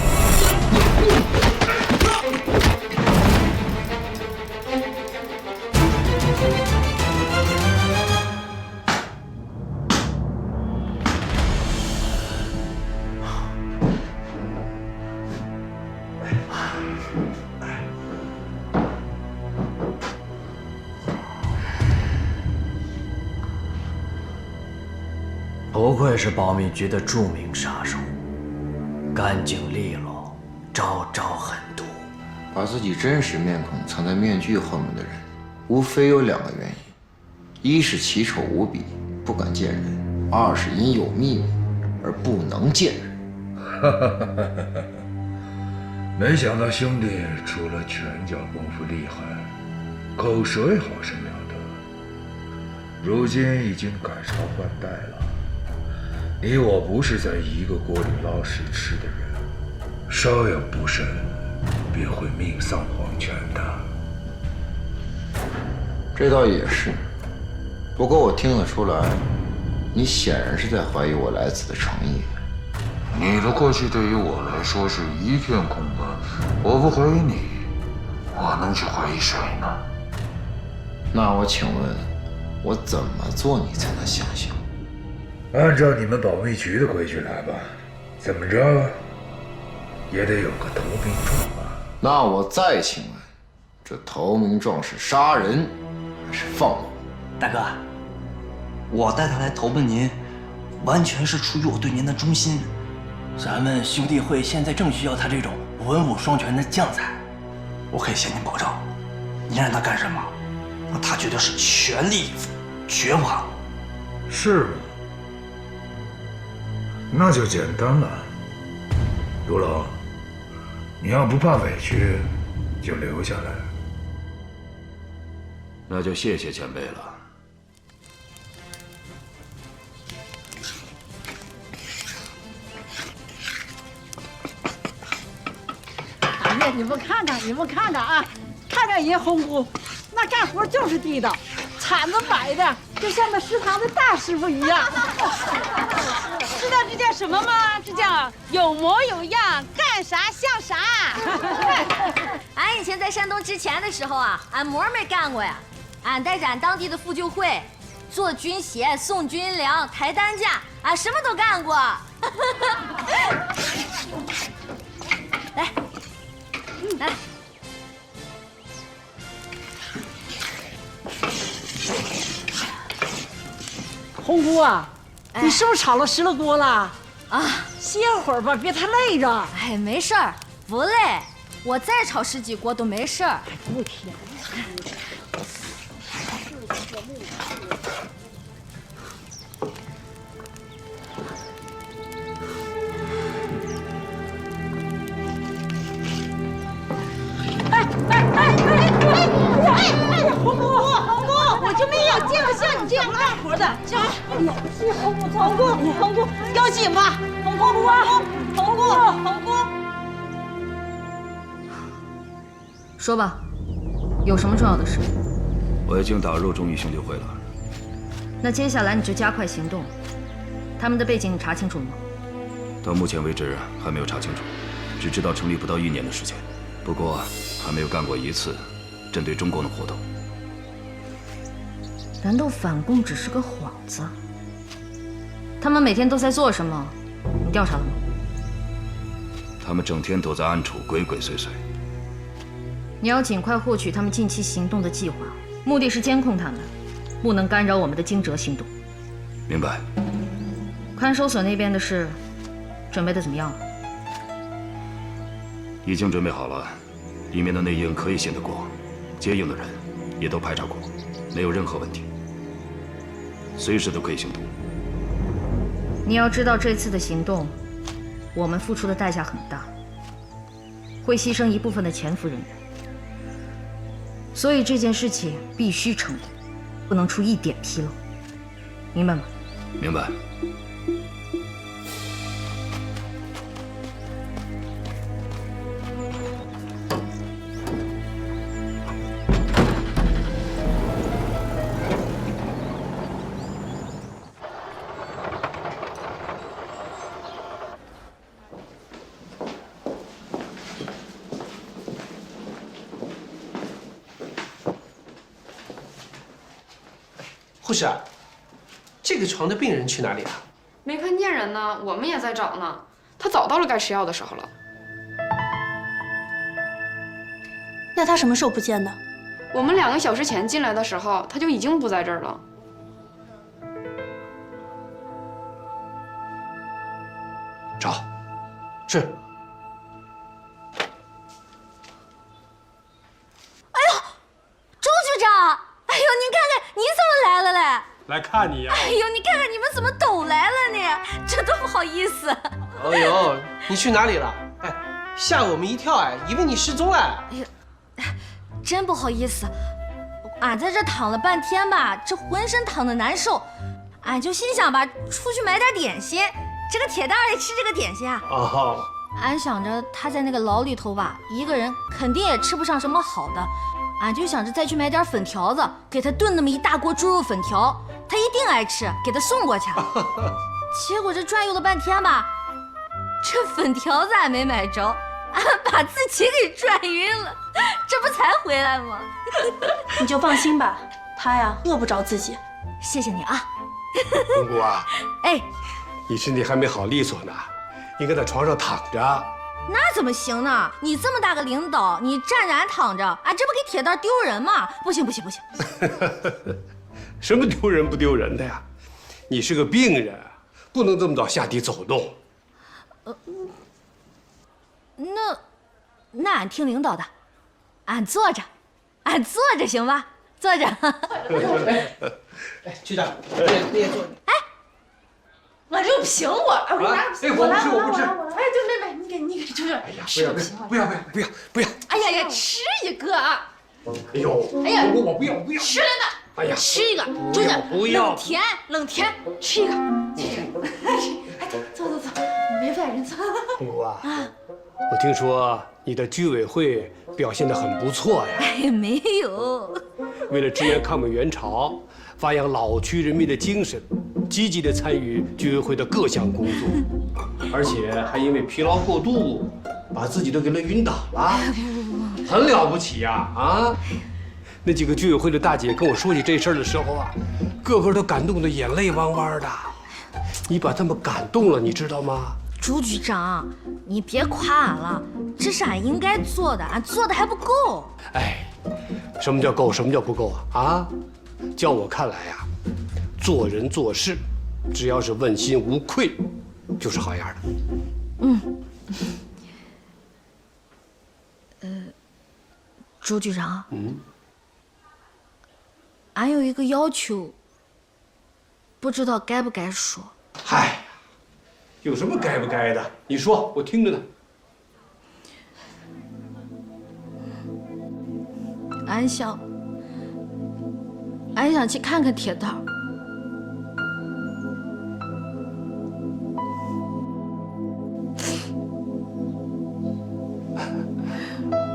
不愧是保密局的著名杀手，干净利落，招招狠毒。把自己真实面孔藏在面具后面的人，无非有2个原因：一是奇丑无比，不敢见人；二是因有秘密而不能见人。没想到兄弟除了拳脚功夫厉害，口舌也好生了得。如今已经改朝换代了，你我不是在一个锅里捞屎吃的人，稍有不慎，便会命丧黄泉的。这倒也是，不过我听得出来，你显然是在怀疑我来此的诚意。你的过去对于我来说是一片空白，我不怀疑你，我能去怀疑谁呢？那我请问，我怎么做你才能相信？按照你们保密局的规矩来吧，怎么着也得有个投名状吧？那我再请问，这投名状是杀人还是放火？大哥，我带他来投奔您，完全是出于我对您的忠心。咱们兄弟会现在正需要他这种文武双全的将才，我可以向您保证，您让他干什么，那他绝对是全力以赴，绝不含糊。是吗？那就简单了。独龙，你要不怕委屈，就留下来。那就谢谢前辈了。哎呀，你们看看啊，看看人红姑，那干活就是地道，铲子摆的就像那食堂的大师傅一样。知道这叫什么吗？这叫有模有样，干啥像啥。俺以前在山东之前的时候啊，俺模没干过呀。俺带着俺当地的妇救会，做军鞋、送军粮、抬担架，俺什么都干过。来，来。红姑啊，你是不是炒了湿了锅了？啊，歇会儿吧，别太累着。哎，没事儿，不累，我再炒10几锅都没事儿。不甜。红姑，我就没有见过像你这样干活的。红姑，要紧吧？红姑。说吧，有什么重要的事？我已经打入忠义兄弟会了。那接下来你就加快行动，他们的背景你查清楚了吗？到目前为止还没有查清楚，只知道成立不到1年的时间，不过还没有干过一次针对中共的活动。难道反共只是个幌子？他们每天都在做什么？你调查了吗？他们整天躲在暗处，鬼鬼祟祟。你要尽快获取他们近期行动的计划，目的是监控他们，不能干扰我们的惊蛰行动。明白。看守所那边的事，准备的怎么样了？已经准备好了，里面的内应可以信得过，接应的人也都排查过，没有任何问题，随时都可以行动。你要知道，这次的行动，我们付出的代价很大，会牺牲一部分的潜伏人员，所以这件事情必须成功，不能出一点纰漏，明白吗？明白。护士，这个床的病人去哪里了？没看见人呢，我们也在找呢。他早到了该吃药的时候了。那他什么时候不见的？我们2个小时前进来的时候，他就已经不在这儿了。找，是。哎呦，周局长！哎呦，您看看，您怎么来了嘞？来看你呀！哎呦，你看看你们怎么都来了呢？这多不好意思！哎呦，你去哪里了？哎，吓我们一跳哎，以为你失踪了。哎呀，真不好意思，俺在这躺了半天吧，这浑身躺得难受，俺就心想吧，出去买点点心。这个铁蛋儿也吃这个点心啊。哦。俺想着他在那个牢里头吧，一个人肯定也吃不上什么好的，俺就想着再去买点粉条子，给他炖那么一大锅猪肉粉条，他一定爱吃，给他送过去。结果这转悠了半天吧，这粉条子俺没买着，俺把自己给转晕了，这不才回来吗？你就放心吧，他呀饿不着自己。谢谢你啊。红姑啊，哎，你身体还没好利索呢，应该在床上躺着。那怎么行呢？你这么大个领导，你站着俺躺着，俺这不给铁蛋丢人吗？不行不行不行！什么丢人不丢人的呀？你是个病人，不能这么早下地走动。那俺听领导的，俺坐着行吧？坐着。哎，局长，你也坐。哎，我这有苹果，我给你拿。我不吃。哎，对，妹，你给舅舅。哎呀，不要！哎呀，吃一个啊！哎呦，哎呀，我不要。吃了呢。哎呀，吃一个，舅舅。不要。冷甜，吃一个。走，没外人走。红姑啊，我听说你的居委会表现得很不错呀。哎，没有。为了支援抗美援朝，发扬老区人民的精神，积极地参与居委会的各项工作，而且还因为疲劳过度，把自己都给晕倒了，很了不起呀！啊，那几个居委会的大姐跟我说起这事儿的时候啊，个个都感动得眼泪汪汪的。你把他们感动了，你知道吗？朱局长，你别夸俺了，这是俺应该做的，俺做的还不够。哎，什么叫够？什么叫不够啊？啊，叫我看来呀，做人做事，只要是问心无愧，就是好样的。朱局长，俺有一个要求，不知道该不该说。嗨，有什么该不该的？你说，我听着呢。俺想去看看铁蛋儿。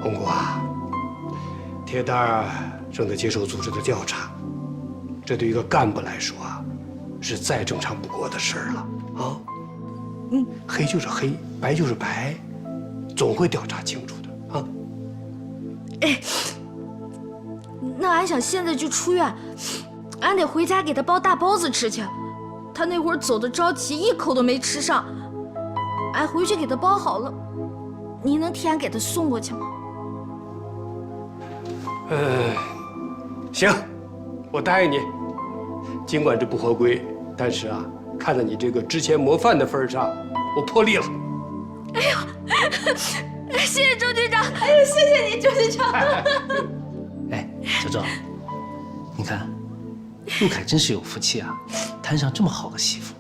红姑啊，铁蛋儿正在接受组织的调查，这对一个干部来说啊，是再正常不过的事儿了啊。黑就是黑，白就是白，总会调查清楚的啊。哎，那俺想现在就出院，俺得回家给他包大包子吃去。他那会儿走的着急，一口都没吃上。俺回去给他包好了，你能替俺给他送过去吗？行，我答应你。尽管这不合规，但是啊，看在你这个之前模范的份上，我破例了。哎呦，谢谢周局长！哎呦，谢谢你，周局长！哎，周周，你看，陆凯真是有福气啊，摊上这么好个媳妇。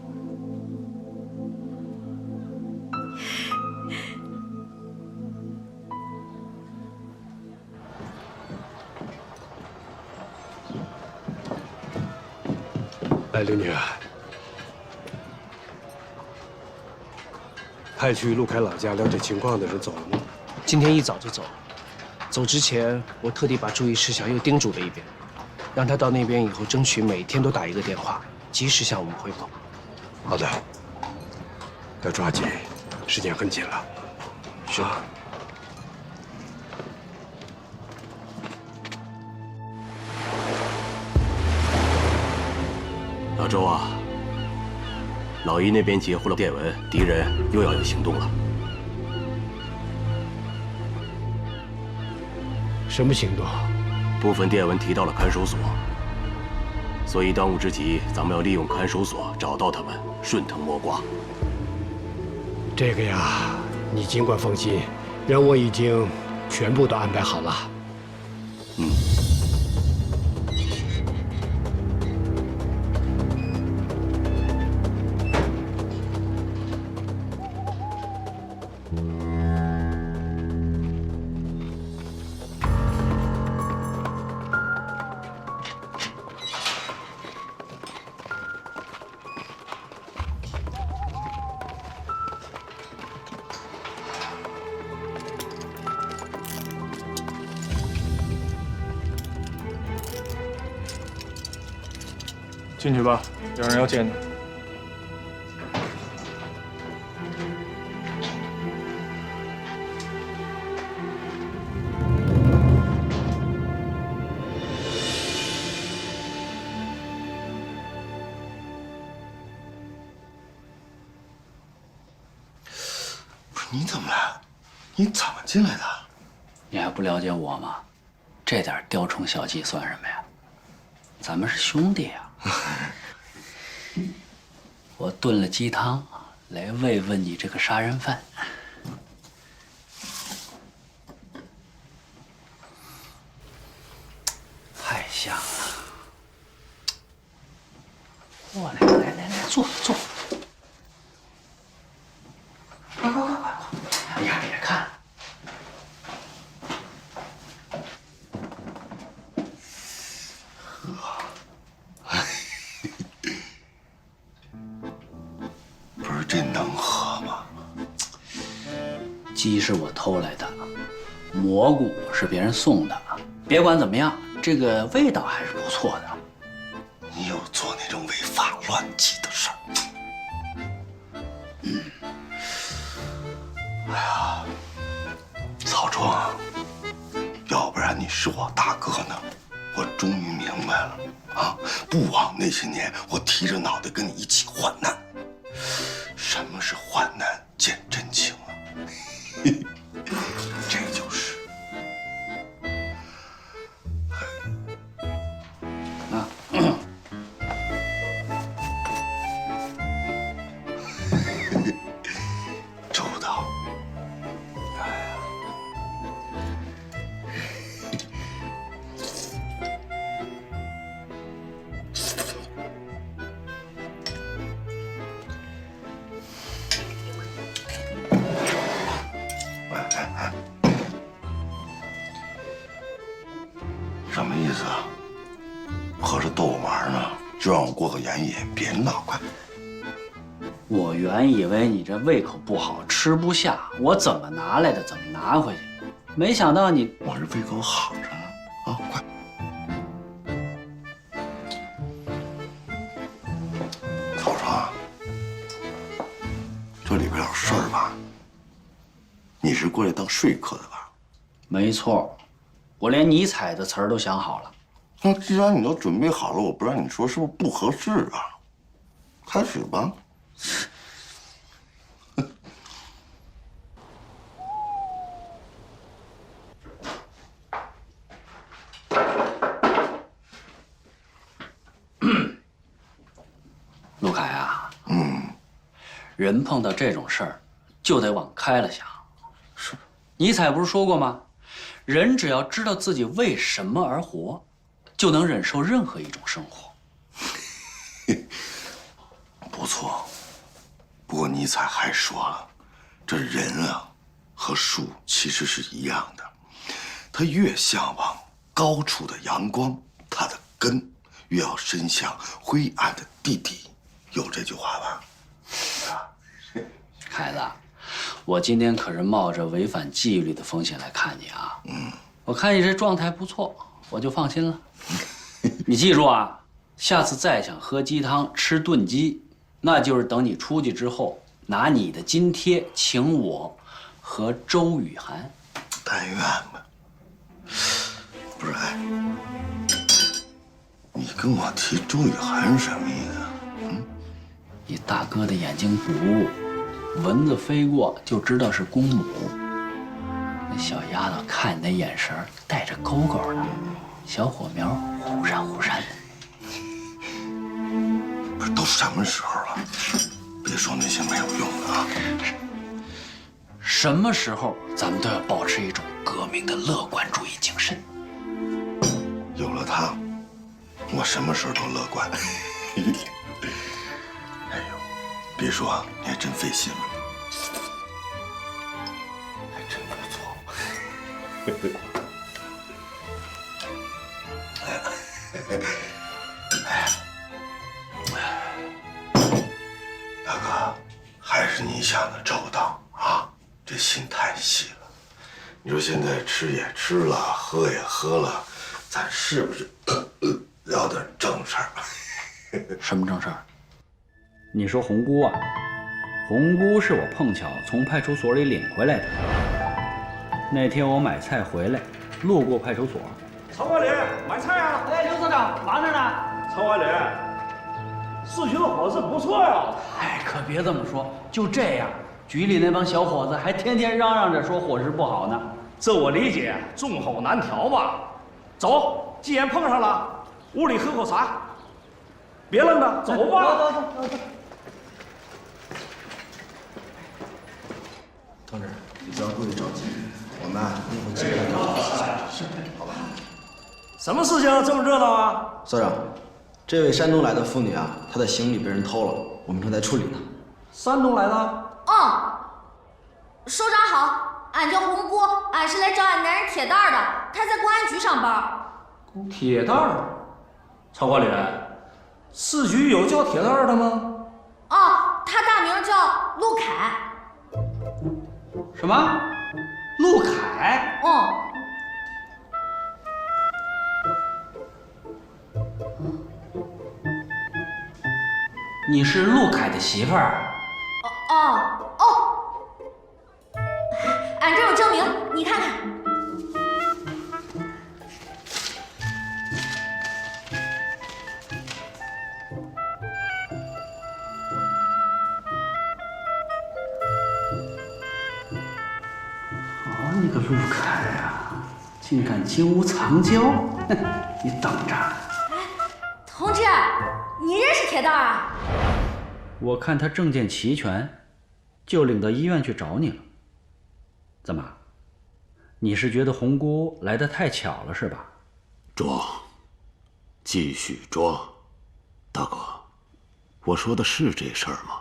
来，刘女，派去陆凯老家了解情况的人走了吗？今天一早就走了。走之前，我特地把注意事项又叮嘱了一遍，让他到那边以后争取每天都打一个电话，及时向我们汇报。好的，要抓紧，时间很紧了。是。老周啊，老姨那边截获了电文，敌人又要有行动了。什么行动？部分电文提到了看守所，所以当务之急，咱们要利用看守所找到他们，顺藤摸瓜。这个呀，你尽管放心，人我已经全部都安排好了。进去吧，有人要见你。不是你怎么来？你怎么进来的？你还不了解我吗？这点雕虫小技算什么呀？咱们是兄弟呀！我炖了鸡汤来慰问你这个杀人犯。太香了！过来，来，坐。快！哎呀，别看。不是这能喝吗？鸡是我偷来的，蘑菇是别人送的。别管怎么样，这个味道还是不错的。你有做那种违法乱纪的事儿？哎呀，曹壮，要不然你是我大哥呢？我终于明白了啊！不枉那些年我提着脑袋跟你一起患难。什么是患难见真情啊？这就是。啊。周到。什么意思啊？合着逗我玩呢？就让我过个眼瘾，别闹，快！我原以为你这胃口不好，吃不下，我怎么拿来的怎么拿回去，没想到你……我这胃口好着呢，啊，快！曹爽，这里边有事儿吧？你是过来当说客的吧？没错，我连尼采的词儿都想好了。那既然你都准备好了，我不让你说，是不是不合适啊？开始吧。陆凯啊，人碰到这种事儿，就得往开了想。是。尼采不是说过吗？人只要知道自己为什么而活，就能忍受任何一种生活。不错，不过尼采还说了，这人啊，和树其实是一样的，他越向往高处的阳光，他的根越要伸向灰暗的地底。有这句话吧？凯子，我今天可是冒着违反纪律的风险来看你啊。我看你这状态不错，我就放心了。你记住啊，下次再想喝鸡汤、吃炖鸡，那就是等你出去之后，拿你的津贴请我和周雨涵。但愿吧。不是，哎，你跟我提周雨涵是什么意思？你大哥的眼睛毒，蚊子飞过就知道是公母。那小丫头看你那眼神带着勾勾的，小火苗忽闪忽闪的。不是，都什么时候了？别说那些没有用的啊！什么时候咱们都要保持一种革命的乐观主义精神。有了他，我什么时候都乐观。哎呦，别说，你还真费心了，还真不错。大哥，还是你想的周到啊，这心太细了。你说现在吃也吃了，喝也喝了，咱是不是聊点正事儿？什么正事儿？你说红姑啊？红姑是我碰巧从派出所里领回来的。那天我买菜回来，路过派出所。曹管理，买菜啊！哎，刘所长，忙着呢。曹管理，市区的伙食不错呀。哎，可别这么说，就这样，局里那帮小伙子还天天嚷嚷着说伙食不好呢。这我理解，众口难调吧。走，既然碰上了，屋里喝口茶。别愣着，走吧。走。同志，你不要过于着急，我们一会尽快调查事情，好吧？什么事情这么热闹啊？所长，这位山东来的妇女啊，她的行李被人偷了，我们正在处理呢。山东来的？哦，首长好，俺叫红姑，俺是来找俺男人铁蛋的，他在公安局上班。铁蛋儿？曹管理，市局有叫铁蛋儿的吗？哦，他大名叫陆凯。什么？陆凯？哦。你是陆凯的媳妇儿？俺这有证明，你看看。好你个陆凯呀，竟敢金屋藏娇！哼，你等着。同志，你认识铁蛋儿啊？我看他证件齐全，就领到医院去找你了。怎么？你是觉得红姑来得太巧了是吧？装，继续装。大哥，我说的是这事儿吗？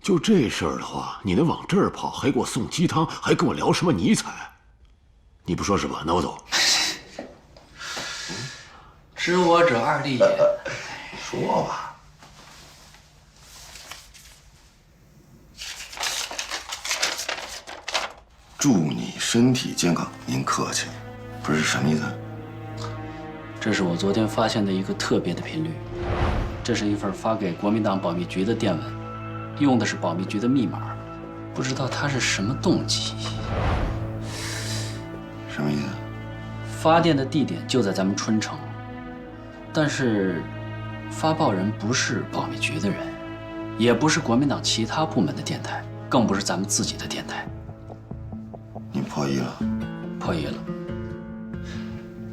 就这事儿的话，你能往这儿跑，还给我送鸡汤，还跟我聊什么尼采？你不说是吧？那我走。知我者二弟也。说吧。祝你身体健康。您客气，不是什么意思？这是我昨天发现的一个特别的频率，这是一份发给国民党保密局的电文，用的是保密局的密码，不知道他是什么动机。什么意思？发电的地点就在咱们春城，但是发报人不是保密局的人，也不是国民党其他部门的电台，更不是咱们自己的电台。你破译了？破译了。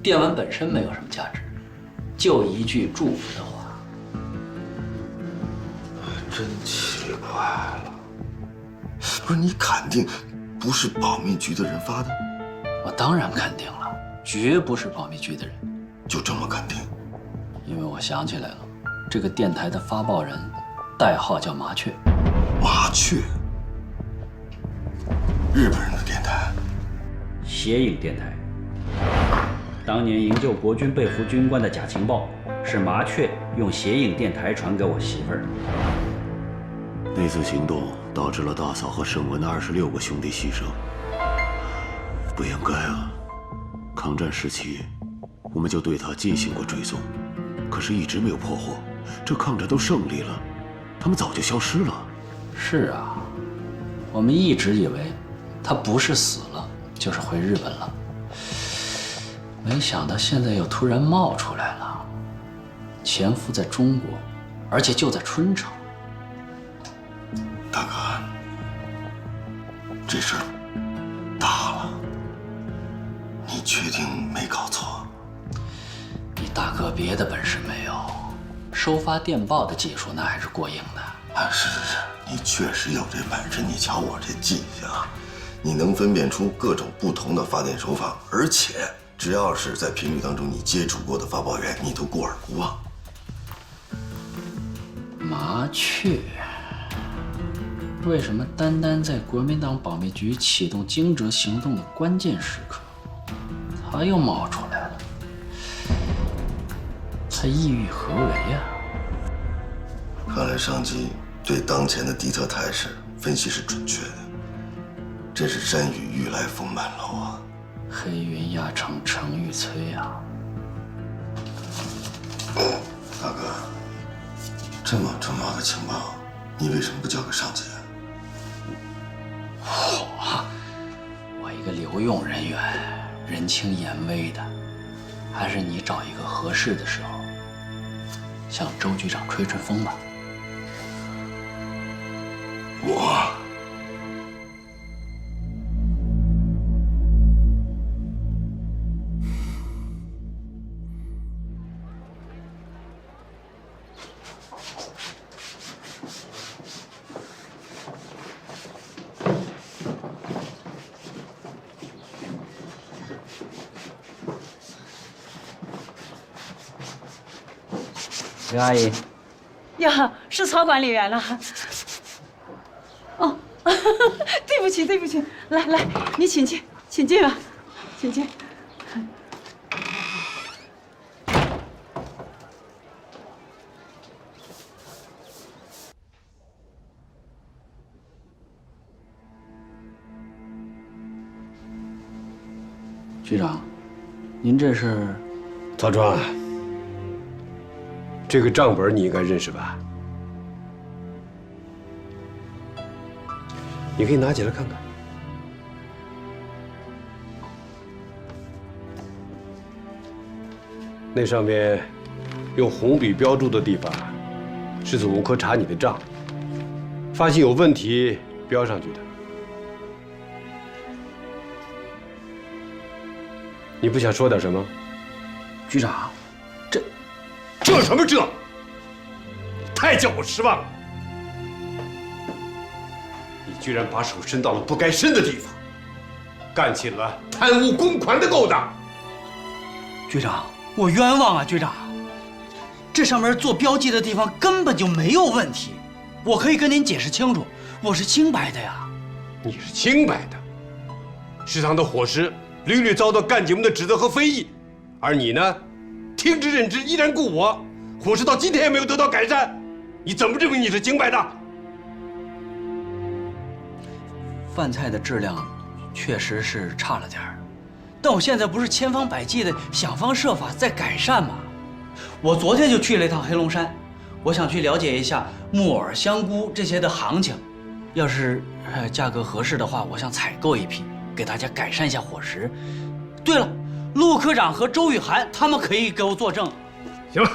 电文本身没有什么价值，就一句祝福的话。真奇怪了，不是你肯定不是保密局的人发的？我当然肯定了，绝不是保密局的人。就这么肯定？因为我想起来了，这个电台的发报人代号叫麻雀。麻雀？日本人的电台？协影电台。当年营救国军被俘军官的假情报，是麻雀用协影电台传给我媳妇儿的。那次行动导致了大嫂和盛文的26个兄弟牺牲，不应该啊！抗战时期，我们就对他进行过追踪，可是一直没有破获。这抗战都胜利了，他们早就消失了。是啊，我们一直以为他不是死了，就是回日本了。没想到现在又突然冒出来了，潜伏在中国，而且就在春城。大哥，这事儿大了，你确定没搞错？你大哥别的本事没有，收发电报的技术那还是过硬的。啊，是，你确实有这本事。你瞧我这记性啊，你能分辨出各种不同的发电手法，而且只要是在频率当中你接触过的发报员，你都过耳不忘。麻雀，为什么单单在国民党保密局启动惊蛰行动的关键时刻，他又冒出来了？他意欲何为呀？看来上级对当前的地特态势分析是准确的，真是山雨欲来风满楼啊！黑云压城城欲摧啊！大哥，这么重要的情报，你为什么不交给上级？我一个留用人员，人情言微的，还是你找一个合适的时候，向周局长吹吹风吧。刘阿姨，呀，是曹管理员了。哦，对不起，对不起，来来，你请进，请进吧，请进。局长，您这是？曹川，这个账本你应该认识吧？你可以拿起来看看。那上面用红笔标注的地方，是总务科查你的账，发现有问题标上去的。你不想说点什么？局长，这什么这？你太叫我失望了！你居然把手伸到了不该伸的地方，干起了贪污公款的勾当。局长，我冤枉啊！局长，这上面做标记的地方根本就没有问题，我可以跟您解释清楚，我是清白的呀。你是清白的，食堂的伙食屡屡遭到干警们的指责和非议，而你呢，听之任之，依然故我，伙食到今天也没有得到改善，你怎么证明你是清白的？饭菜的质量确实是差了点儿，但我现在不是千方百计的想方设法在改善吗？我昨天就去了一趟黑龙山，我想去了解一下木耳、香菇这些的行情，要是价格合适的话，我想采购一批，给大家改善一下伙食。对了，陆科长和周雨涵他们可以给我作证。行了，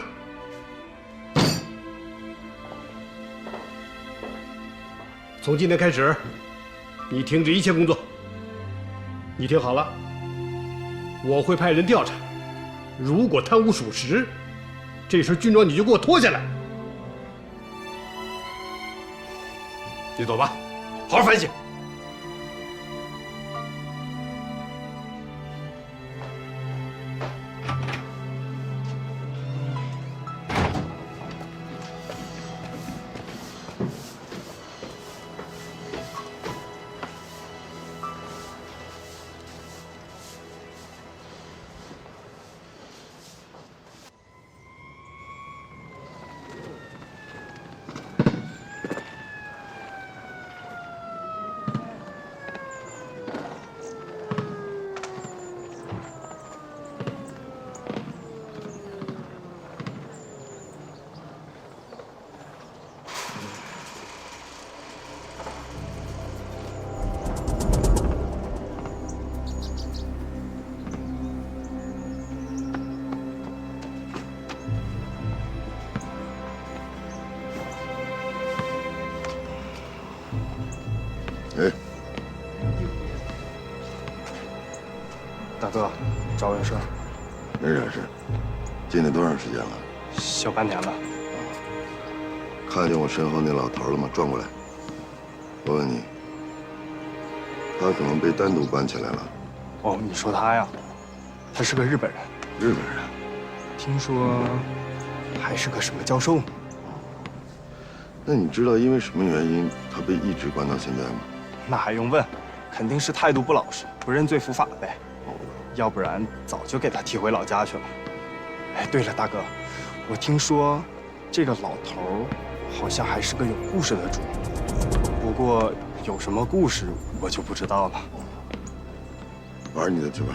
从今天开始，你停止一切工作。你听好了，我会派人调查，如果贪污属实，这身军装你就给我脱下来。你走吧，好好反省。哎，大哥，找我有事？没啥事。进来多长时间了？小半年了。看见我身后那老头了吗？转过来。我问你，他怎么被单独关起来了？哦，你说他呀？他是个日本人。日本人？听说还是个什么教授呢？那你知道因为什么原因他被一直关到现在吗？那还用问？肯定是态度不老实，不认罪伏法呗。要不然早就给他提回老家去了。哎，对了，大哥，我听说这个老头好像还是个有故事的主，不过有什么故事我就不知道了。玩你的去吧。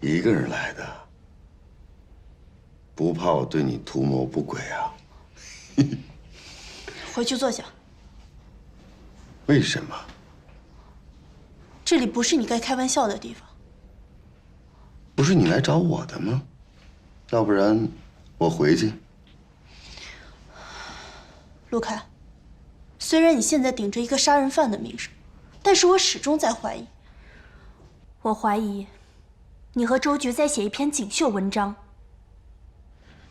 一个人来的，不怕我对你图谋不轨啊？回去坐下。为什么？这里不是你该开玩笑的地方。不是你来找我的吗？要不然我回去。陆凯，虽然你现在顶着一个杀人犯的名声，但是我始终在怀疑。我怀疑，你和周局在写一篇锦绣文章。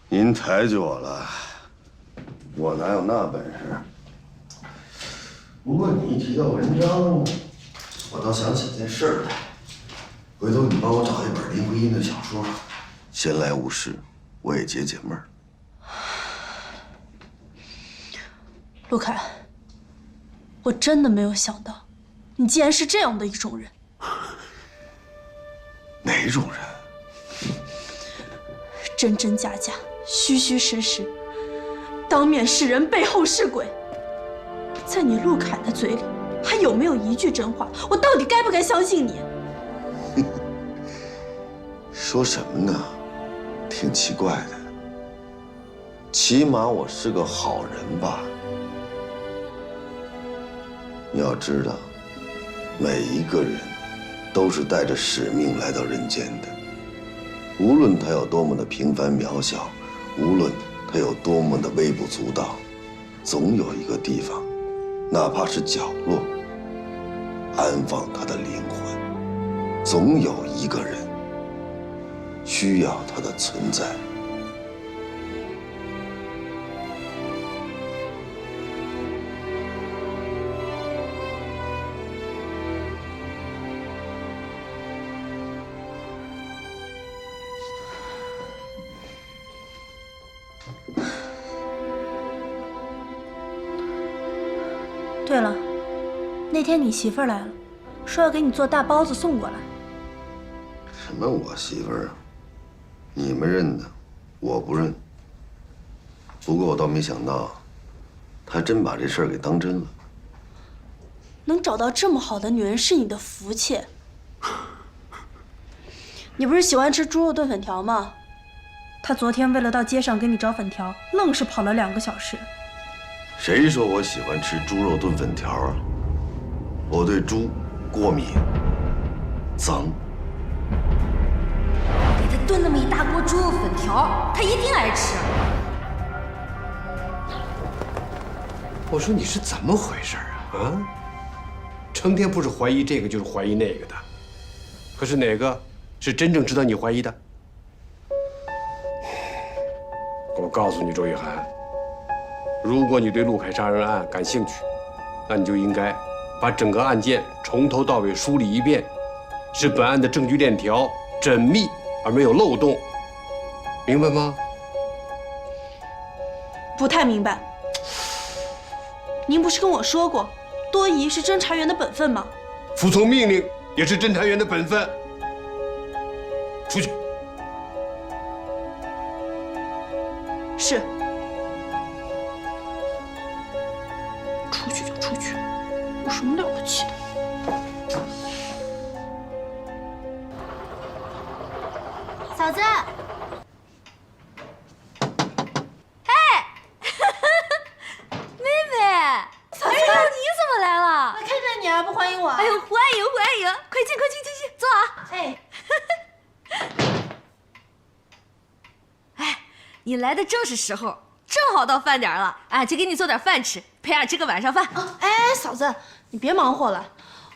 您抬举我了，我哪有那本事？不过你一提到文章，我倒想起件事来。回头你帮我找一本林徽因的小说，闲来无事，我也解解闷儿。陆凯，我真的没有想到，你竟然是这样的一种人。哪种人？真真假假，虚虚实实，当面是人，背后是鬼。在你陆凯的嘴里，还有没有一句真话？我到底该不该相信你？说什么呢？挺奇怪的。起码我是个好人吧？你要知道，每一个人都是带着使命来到人间的。无论他有多么的平凡渺小，无论他有多么的微不足道，总有一个地方，哪怕是角落，安放他的灵魂。总有一个人需要他的存在。对了，那天你媳妇儿来了，说要给你做大包子送过来。什么我媳妇儿啊？你们认的，我不认。不过我倒没想到，她真把这事儿给当真了。能找到这么好的女人是你的福气。你不是喜欢吃猪肉炖粉条吗？她昨天为了到街上给你找粉条，愣是跑了2个小时。谁说我喜欢吃猪肉炖粉条啊？我对猪过敏，脏。给他炖那么一大锅猪肉粉条，他一定爱吃。我说你是怎么回事啊？成天不是怀疑这个就是怀疑那个的，可是哪个是真正值得你怀疑的？我告诉你，周雨涵，如果你对陆凯杀人案感兴趣，那你就应该把整个案件从头到尾梳理一遍，使本案的证据链条缜密而没有漏洞，明白吗？不太明白。您不是跟我说过，多疑是侦查员的本分吗？服从命令也是侦查员的本分。出去。是。出去就出去，有什么了不起的？嫂子，妹妹，嫂子，哎呦，你怎么来了？来看看你啊，不欢迎我啊？哎呦，欢迎欢迎，快进快进快进，坐啊！哎，哎，你来的正是时候，正好到饭点了，俺就给你做点饭吃，陪俺吃个晚上饭。哎，嫂子，你别忙活了，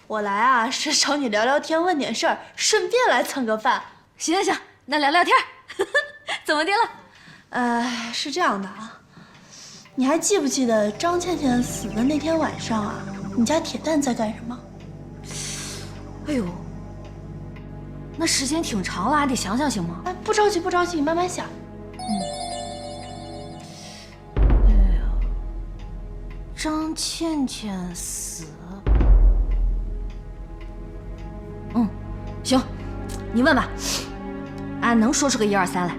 我来啊是找你聊聊天，问点事儿，顺便来蹭个饭。行行行，那聊聊天。怎么的了？是这样的啊，你还记不记得张倩倩死的那天晚上啊，你家铁蛋在干什么？哎呦，那时间挺长了，俺得想想行吗？哎，不着急不着急，你慢慢想。哎呀，张倩倩死。行，你问吧，俺能说出个1、2、3来。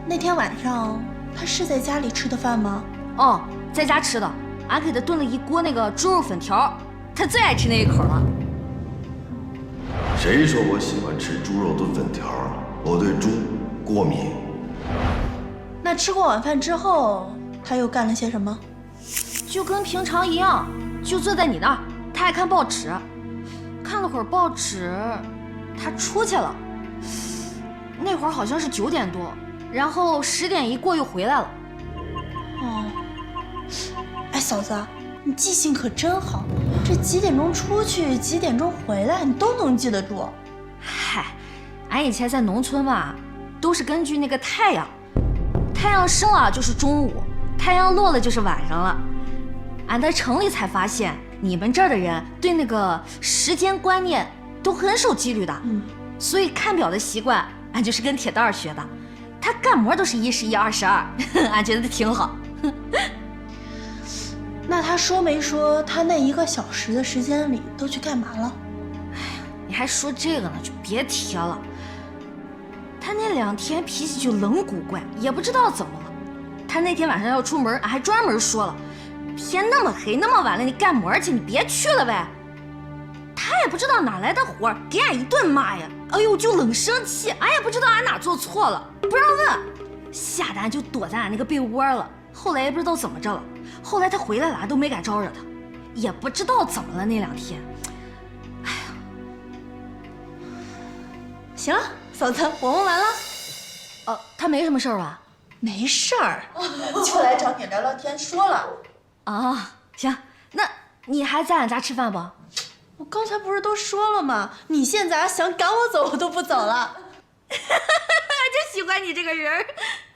那天晚上她是在家里吃的饭吗？哦，在家吃的，俺给她炖了一锅那个猪肉粉条，她最爱吃那一口了。谁说我喜欢吃猪肉炖粉条？我对猪过敏。那吃过晚饭之后，他又干了些什么？就跟平常一样，就坐在你那儿，他还看报纸，看了会儿报纸，他出去了。那会儿好像是9点多，然后10点一过又回来了。哦，哎，嫂子，你记性可真好，这几点钟出去，几点钟回来，你都能记得住。嗨，俺以前在农村嘛，都是根据那个太阳升了就是中午，太阳落了就是晚上了。俺在城里才发现，你们这儿的人对那个时间观念都很守纪律的，所以看表的习惯，俺就是跟铁蛋儿学的。他干活都是1、11、22，俺觉得挺好。那他说没说他那1个小时的时间里都去干嘛了？哎呀，你还说这个呢，就别提了。他那2天脾气就冷古怪，也不知道怎么了。他那天晚上要出门，俺还专门说了，天那么黑那么晚了，你干活去，你别去了呗。他也不知道哪来的火，给俺一顿骂呀！哎呦，就冷生气，俺也不知道俺哪做错了，不让问，吓得俺就躲在俺那个被窝了。后来也不知道怎么着了，后来他回来了，俺都没敢招惹他，也不知道怎么了那2天。哎呀，行了，嫂子，我问完了。哦，他没什么事儿吧？没事儿，就来找你聊聊天，说了。啊，行，那你还在俺家吃饭不？我刚才不是都说了吗？你现在想赶我走，我都不走了。就喜欢你这个人。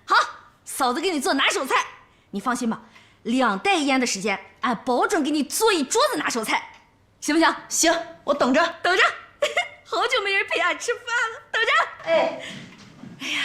好，嫂子给你做拿手菜，你放心吧，2袋烟的时间，俺保准给你做一桌子拿手菜，行不行？行，我等着，等着。好久没人陪俺吃饭了，等着。哎，哎呀。